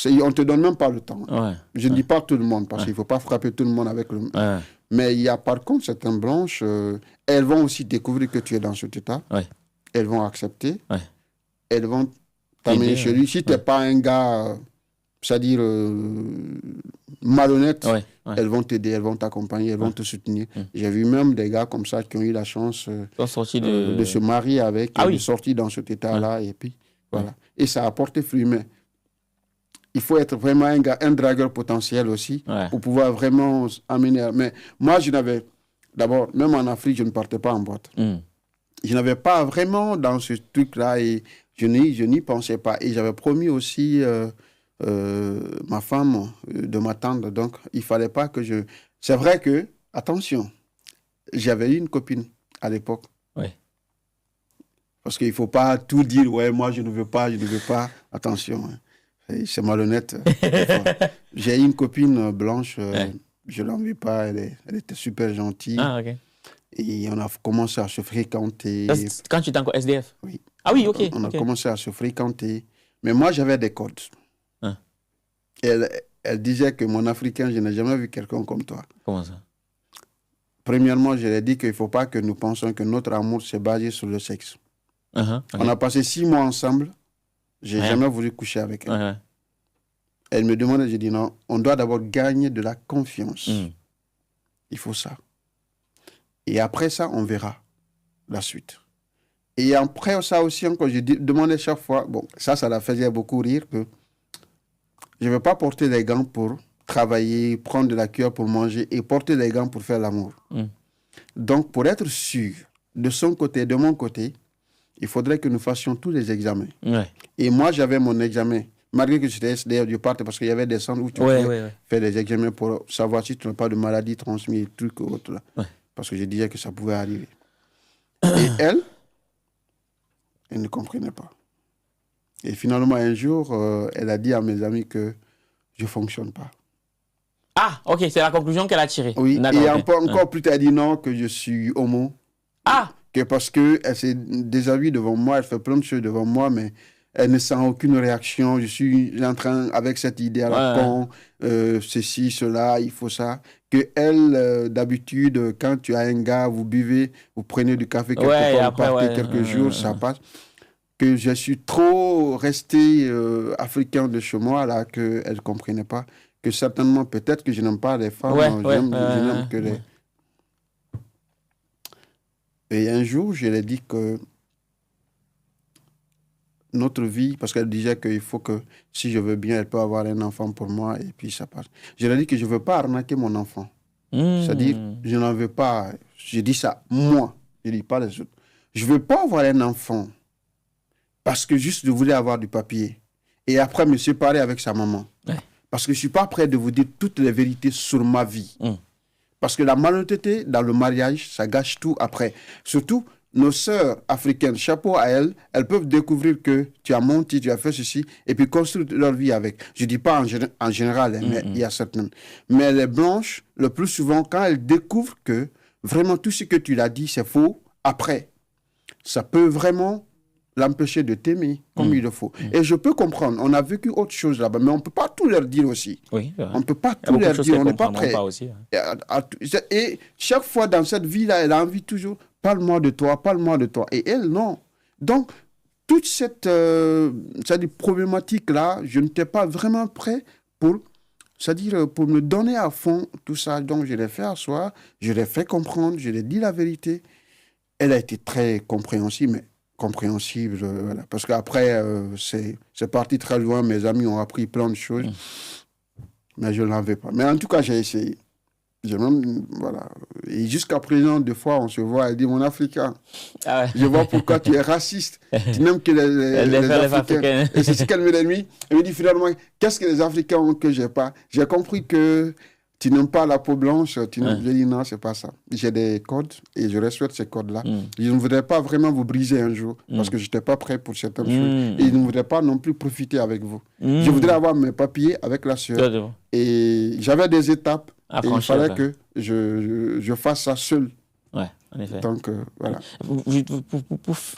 On ne te donne même pas le temps. Ouais. Je ne dis pas tout le monde, parce qu'il ne faut pas frapper tout le monde avec le... Ouais. Mais il y a par contre certaines blanches, elles vont aussi découvrir que tu es dans cet état. Ouais. Elles vont accepter. Ouais. Elles vont t'amener chez lui. Si tu n'es pas un gars, c'est-à-dire malhonnête, elles vont t'aider, elles vont t'accompagner, elles vont te soutenir. J'ai vu même des gars comme ça qui ont eu la chance de se marier avec, de sortir dans cet état-là. Et puis, voilà. Et ça a porté fruit. Mais il faut être vraiment un dragueur potentiel aussi pour pouvoir vraiment amener. Mais moi, je n'avais... D'abord, même en Afrique, je ne partais pas en boîte. Je n'avais pas vraiment dans ce truc-là et je n'y pensais pas. Et j'avais promis aussi ma femme de m'attendre. Donc, il ne fallait pas que je... C'est vrai que, attention, j'avais eu une copine à l'époque. Oui. Parce qu'il ne faut pas tout dire, ouais, moi, je ne veux pas. Attention, hein. C'est malhonnête. J'ai eu une copine blanche, je ne l'en veux pas, elle était super gentille. Ah, ok. Et on a commencé à se fréquenter. Quand tu étais encore SDF? Oui. Ah oui, ok. On a commencé à se fréquenter. Mais moi, j'avais des codes. Hein. Elle disait que mon Africain, je n'ai jamais vu quelqu'un comme toi. Comment ça? Premièrement, je lui ai dit qu'il ne faut pas que nous pensions que notre amour s'est basé sur le sexe. Okay. On a passé 6 mois ensemble. Je n'ai jamais voulu coucher avec elle. Elle me demandait, j'ai dit non, on doit d'abord gagner de la confiance. Il faut ça. Et après ça, on verra la suite. Et après ça aussi, quand je demandais chaque fois, bon, ça la faisait beaucoup rire, que je ne vais pas porter des gants pour travailler, prendre de la cuillère pour manger et porter des gants pour faire l'amour. Donc, pour être sûr, de son côté et de mon côté, il faudrait que nous fassions tous les examens. Et moi, j'avais mon examen. Malgré que j'étais SDF, je partais parce qu'il y avait des centres où tu pouvais faire des examens pour savoir si tu n'as pas de maladie transmise, trucs ou autres. Parce que je disais que ça pouvait arriver. Et elle ne comprenait pas. Et finalement, un jour, elle a dit à mes amis que je ne fonctionne pas. Ah, ok, c'est la conclusion qu'elle a tirée. Oui, et encore plus tard, elle dit non, que je suis homo. Ah! Que parce qu'elle s'est déshabillée devant moi, elle fait plein de choses devant moi, mais elle ne sent aucune réaction. Je suis en train, avec cette idée à la con, ceci, cela, il faut ça. Que elle, d'habitude, quand tu as un gars, vous buvez, vous prenez du café quelque part, vous partez quelques jours, ça passe. Que je suis trop resté africain de chez moi, là, qu'elle ne comprenait pas. Que certainement, peut-être que je n'aime pas les femmes, je n'aime que les... Et un jour, je lui ai dit que notre vie, parce qu'elle disait qu'il faut que, si je veux bien, elle peut avoir un enfant pour moi, et puis ça passe. Je lui ai dit que je ne veux pas arnaquer mon enfant. C'est-à-dire, je n'en veux pas. Je dis ça, moi. Je ne dis pas les autres. Je ne veux pas avoir un enfant parce que juste je voulais avoir du papier. Et après, me séparer avec sa maman. Parce que je ne suis pas prêt de vous dire toutes les vérités sur ma vie. Parce que la malhonnêteté dans le mariage, ça gâche tout après. Surtout, nos sœurs africaines, chapeau à elles, elles peuvent découvrir que tu as menti, tu as fait ceci, et puis construire leur vie avec. Je ne dis pas en général, mais il y a certaines. Mais les blanches, le plus souvent, quand elles découvrent que vraiment tout ce que tu l'as dit, c'est faux, après, ça peut vraiment l'empêcher de t'aimer comme il le faut. Et je peux comprendre, on a vécu autre chose là-bas, mais on ne peut pas tout leur dire aussi. Oui, on ne peut pas tout leur dire, on n'est pas prêt. Aussi, Et chaque fois dans cette vie-là, elle a envie toujours, parle-moi de toi. Et elle, non. Donc, toute cette problématique-là, je n'étais pas vraiment prêt pour me donner à fond tout ça. Donc, je l'ai fait asseoir, je l'ai fait comprendre, je l'ai dit la vérité. Elle a été très compréhensible, voilà. Parce qu'après, c'est parti très loin. Mes amis ont appris plein de choses, mais je ne l'en veux pas. Mais en tout cas, j'ai essayé. Voilà. Et jusqu'à présent, des fois, on se voit, elle dit, mon Africain, je vois pourquoi tu es raciste. Tu n'aimes que les Africains. Et c'est ce qu'elle me dit. Elle me dit finalement, qu'est-ce que les Africains ont que je n'ai pas? J'ai compris que tu n'aimes pas la peau blanche. J'ai dit non, c'est pas ça. J'ai des codes et je respecte ces codes-là. Je ne voudrais pas vraiment vous briser un jour parce que je n'étais pas prêt pour certaines choses. Et je ne voudrais pas non plus profiter avec vous. Je voudrais avoir mes papiers avec la sœur. Et j'avais des étapes. Et il fallait que je fasse ça seul. Ouais, en effet. Donc, voilà.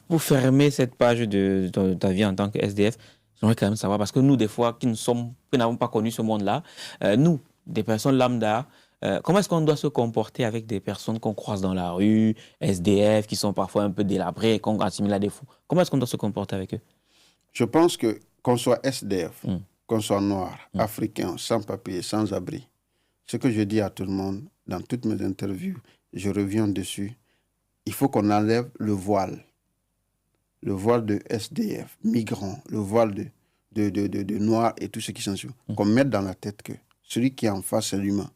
Pour fermer cette page de ta vie en tant que SDF, j'aimerais quand même savoir, parce que nous, des fois, qui n'avons pas connu ce monde-là, nous, des personnes lambda, comment est-ce qu'on doit se comporter avec des personnes qu'on croise dans la rue, SDF, qui sont parfois un peu délabrés, qu'on assimile à des fous? Comment est-ce qu'on doit se comporter avec eux? Je pense que qu'on soit SDF, qu'on soit noir, africain, sans papier, sans abri, ce que je dis à tout le monde, dans toutes mes interviews, je reviens dessus, il faut qu'on enlève le voile de SDF, migrants, le voile de noirs et tout ce qui s'en suit, qu'on mette dans la tête que celui qui est en face, c'est l'humain.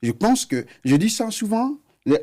Je pense que, je dis ça souvent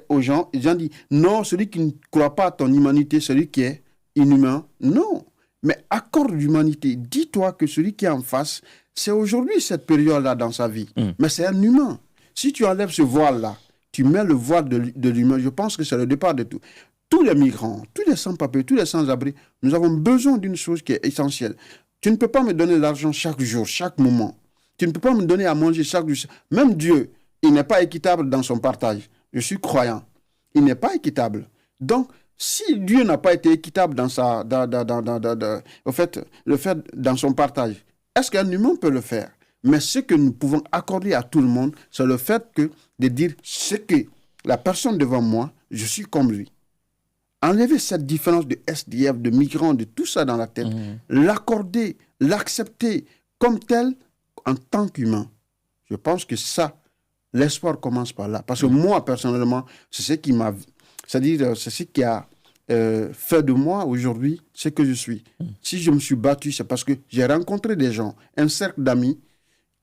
aux gens, les gens disent, non, celui qui ne croit pas à ton humanité, celui qui est inhumain, non. Mais accorde l'humanité, dis-toi que celui qui est en face, c'est aujourd'hui cette période-là dans sa vie. Mais c'est un humain. Si tu enlèves ce voile-là, tu mets le voile de l'humain, je pense que c'est le départ de tout. Tous les migrants, tous les sans-papiers, tous les sans-abri, nous avons besoin d'une chose qui est essentielle. Tu ne peux pas me donner l'argent chaque jour, chaque moment. Tu ne peux pas me donner à manger chaque jour. Même Dieu, il n'est pas équitable dans son partage. Je suis croyant. Il n'est pas équitable. Donc, si Dieu n'a pas été équitable dans dans son partage, est-ce qu'un humain peut le faire? Mais ce que nous pouvons accorder à tout le monde, c'est le fait de dire ce que la personne devant moi, je suis comme lui. Enlever cette différence de SDF, de migrants, de tout ça dans la tête, l'accorder, l'accepter comme tel en tant qu'humain. Je pense que ça, l'espoir commence par là. Parce que moi, personnellement, c'est ce qui m'a... C'est-à-dire, c'est ce qui a fait de moi aujourd'hui ce que je suis. Si je me suis battu, c'est parce que j'ai rencontré des gens, un cercle d'amis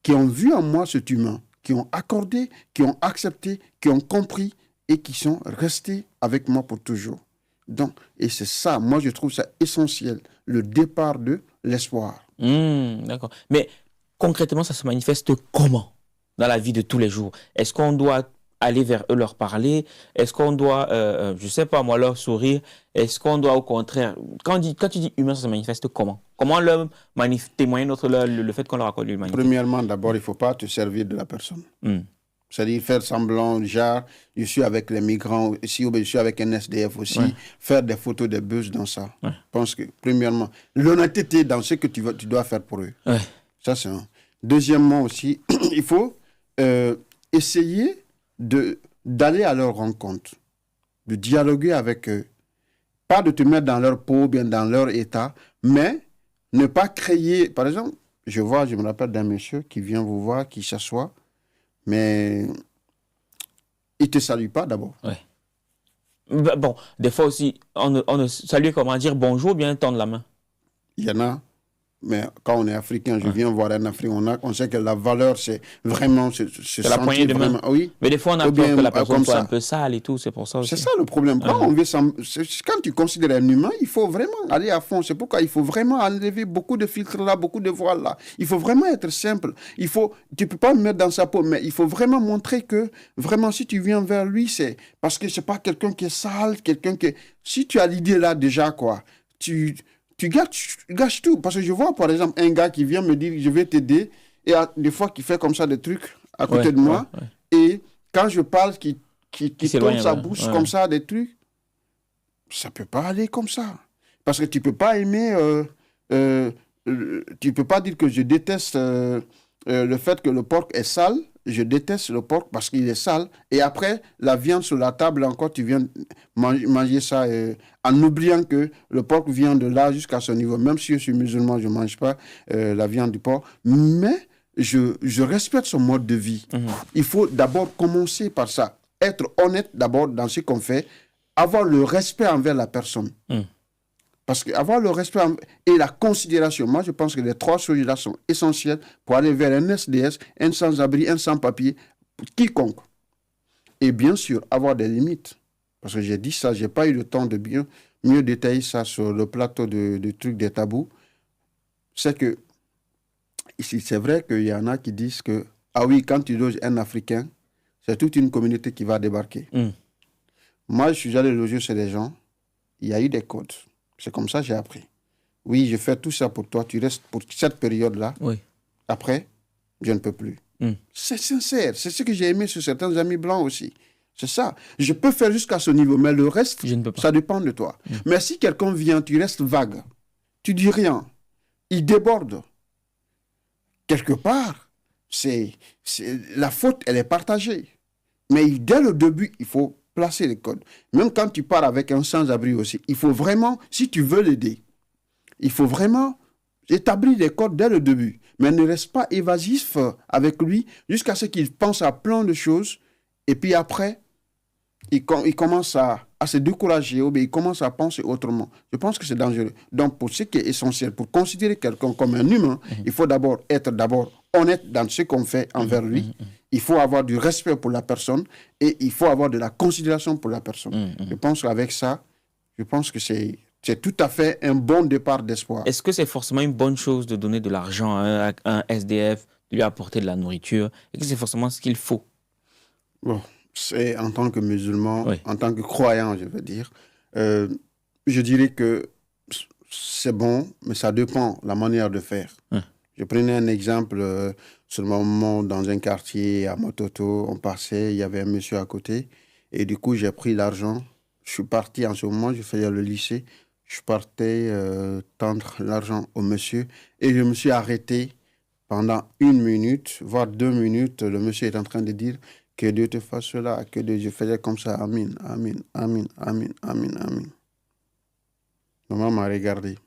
qui ont vu en moi cet humain, qui ont accordé, qui ont accepté, qui ont compris et qui sont restés avec moi pour toujours. Donc, et c'est ça, moi je trouve ça essentiel, le départ de l'espoir. D'accord. Mais concrètement, ça se manifeste comment dans la vie de tous les jours? Est-ce qu'on doit aller vers eux, leur parler? Est-ce qu'on doit, je ne sais pas moi, leur sourire? Est-ce qu'on doit au contraire... Quand tu dis humain, ça se manifeste comment? Comment leur témoigner le fait qu'on leur accorde l'humanité? Premièrement, d'abord, il ne faut pas te servir de la personne. C'est-à-dire faire semblant, genre, je suis avec les migrants ici, ou je suis avec un SDF aussi, faire des photos, des buzz dans ça. Je pense que, premièrement, l'honnêteté dans ce que tu dois faire pour eux. Ça, c'est un. Deuxièmement aussi, il faut essayer d'aller à leur rencontre, de dialoguer avec eux. Pas de te mettre dans leur peau, bien dans leur état, mais ne pas créer... Par exemple, je me rappelle d'un monsieur qui vient vous voir, qui s'assoit, mais il ne te salue pas d'abord. Bon, des fois aussi, on ne salue comment dire bonjour, bien tendre la main. Il y en a, mais quand on est africain, je viens voir un Africain, on sait que la valeur, c'est vraiment... C'est la poignée de main. Oui. Mais des fois, on a peur que la personne soit un peu sale et tout, c'est pour ça aussi. C'est ça le problème. Quand tu considères un humain, il faut vraiment aller à fond. C'est pourquoi il faut vraiment enlever beaucoup de filtres là, beaucoup de voiles là. Il faut vraiment être simple. Tu ne peux pas me mettre dans sa peau, mais il faut vraiment montrer que, vraiment, si tu viens vers lui, c'est parce que ce n'est pas quelqu'un qui est sale, quelqu'un qui... Si tu as l'idée là déjà, quoi, tu gâches tout. Parce que je vois, par exemple, un gars qui vient me dire, je vais t'aider, et des fois, qui fait comme ça des trucs à côté de moi, et quand je parle, qui tourne sa bouche comme ça, des trucs, ça ne peut pas aller comme ça. Parce que tu ne peux pas aimer, tu ne peux pas dire que je déteste le fait que le porc est sale, je déteste le porc parce qu'il est sale. Et après, la viande sur la table, encore, tu viens manger ça en oubliant que le porc vient de là jusqu'à ce niveau. Même si je suis musulman, je ne mange pas la viande du porc. Mais je respecte son mode de vie. Il faut d'abord commencer par ça. Être honnête d'abord dans ce qu'on fait. Avoir le respect envers la personne. Parce qu'avoir le respect et la considération, moi je pense que les 3 choses-là sont essentielles pour aller vers un SDS, un sans-abri, un sans-papier, quiconque. Et bien sûr, avoir des limites. Parce que j'ai dit ça, je n'ai pas eu le temps de mieux détailler ça sur le plateau de trucs des tabous. C'est que, ici, c'est vrai qu'il y en a qui disent que, ah oui, quand tu loges un Africain, c'est toute une communauté qui va débarquer. Moi, je suis allé loger chez les gens, il y a eu des codes. C'est comme ça que j'ai appris. Oui, je fais tout ça pour toi, tu restes pour cette période-là. Oui. Après, je ne peux plus. C'est sincère, c'est ce que j'ai aimé sur certains amis blancs aussi. C'est ça. Je peux faire jusqu'à ce niveau, mais le reste, ça dépend de toi. Mais si quelqu'un vient, tu restes vague, tu dis rien, il déborde. Quelque part, la faute, elle est partagée. Mais dès le début, il faut placer les codes. Même quand tu pars avec un sans-abri aussi, il faut vraiment, si tu veux l'aider, il faut vraiment établir les codes dès le début. Mais ne reste pas évasif avec lui jusqu'à ce qu'il pense à plein de choses. Et puis après, il commence à se décourager ou bien il commence à penser autrement. Je pense que c'est dangereux. Donc, pour ce qui est essentiel, pour considérer quelqu'un comme un humain, il faut être honnête dans ce qu'on fait envers lui. Il faut avoir du respect pour la personne et il faut avoir de la considération pour la personne. Je pense qu'avec ça, je pense que c'est tout à fait un bon départ d'espoir. Est-ce que c'est forcément une bonne chose de donner de l'argent à un SDF, de lui apporter de la nourriture? Est-ce que c'est forcément ce qu'il faut? Bon, c'est en tant que musulman, en tant que croyant, je veux dire, je dirais que c'est bon, mais ça dépend de la manière de faire. Je prenais un exemple, sur le moment, dans un quartier à Mototo, on passait, il y avait un monsieur à côté, et du coup, j'ai pris l'argent. Je suis parti en ce moment, je faisais le lycée, je partais tendre l'argent au monsieur, et je me suis arrêté pendant 1 minute, voire 2 minutes. Le monsieur est en train de dire que Dieu te fasse cela, que Dieu, je faisais comme ça, amin, amin, amin, amin, amin, amin. Maman m'a regardé.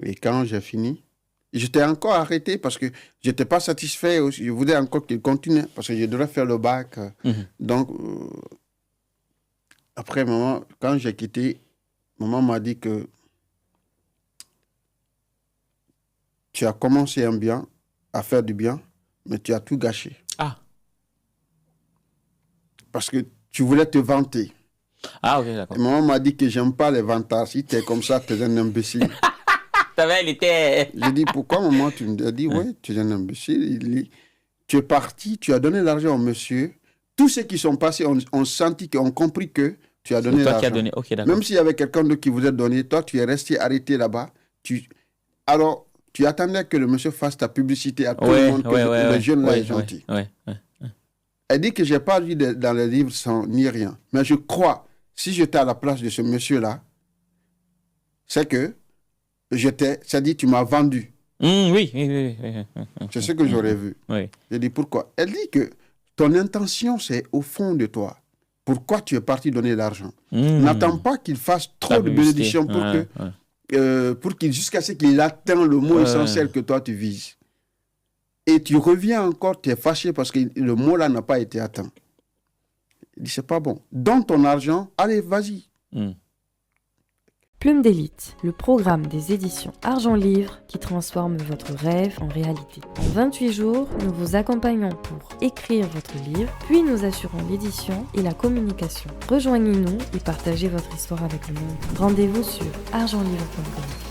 Et quand j'ai fini, j'étais encore arrêté parce que je n'étais pas satisfait. Je voulais encore qu'il continue parce que je devrais faire le bac. Donc, après, maman, quand j'ai quitté, maman m'a dit que tu as commencé un bien, à faire du bien, mais tu as tout gâché. Parce que tu voulais te vanter. Ok, d'accord. Et maman m'a dit que j'aime pas les vantards. Si tu es comme ça, tu es un imbécile. J'ai dit, pourquoi maman? Tu me dis, oui, tu es un imbécile. Tu es parti, tu as donné l'argent au monsieur. Tous ceux qui sont passés ont senti, ont compris que tu as donné l'argent. Même s'il y avait quelqu'un d'autre qui vous a donné, toi, tu es resté arrêté là-bas. Alors, tu attendais que le monsieur fasse ta publicité à tout le monde, que le jeune là est gentil. Elle dit que je n'ai pas lu dans les livres ni rien. Mais je crois, si j'étais à la place de ce monsieur-là, c'est que c'est-à-dire tu m'as vendu. Oui. C'est ce que j'aurais vu. Je dis pourquoi? Elle dit que ton intention, c'est au fond de toi. Pourquoi tu es parti donner l'argent? N'attends pas qu'il fasse trop de bénédictions pour qu'il, jusqu'à ce qu'il atteigne le mot essentiel que toi tu vises. Et tu reviens encore, tu es fâché parce que le mot là n'a pas été atteint. Il dit, c'est pas bon. Donne ton argent, allez, vas-y. Plume d'élite, le programme des éditions Argent Livre qui transforme votre rêve en réalité. En 28 jours, nous vous accompagnons pour écrire votre livre, puis nous assurons l'édition et la communication. Rejoignez-nous et partagez votre histoire avec le monde. Rendez-vous sur argentlivre.com.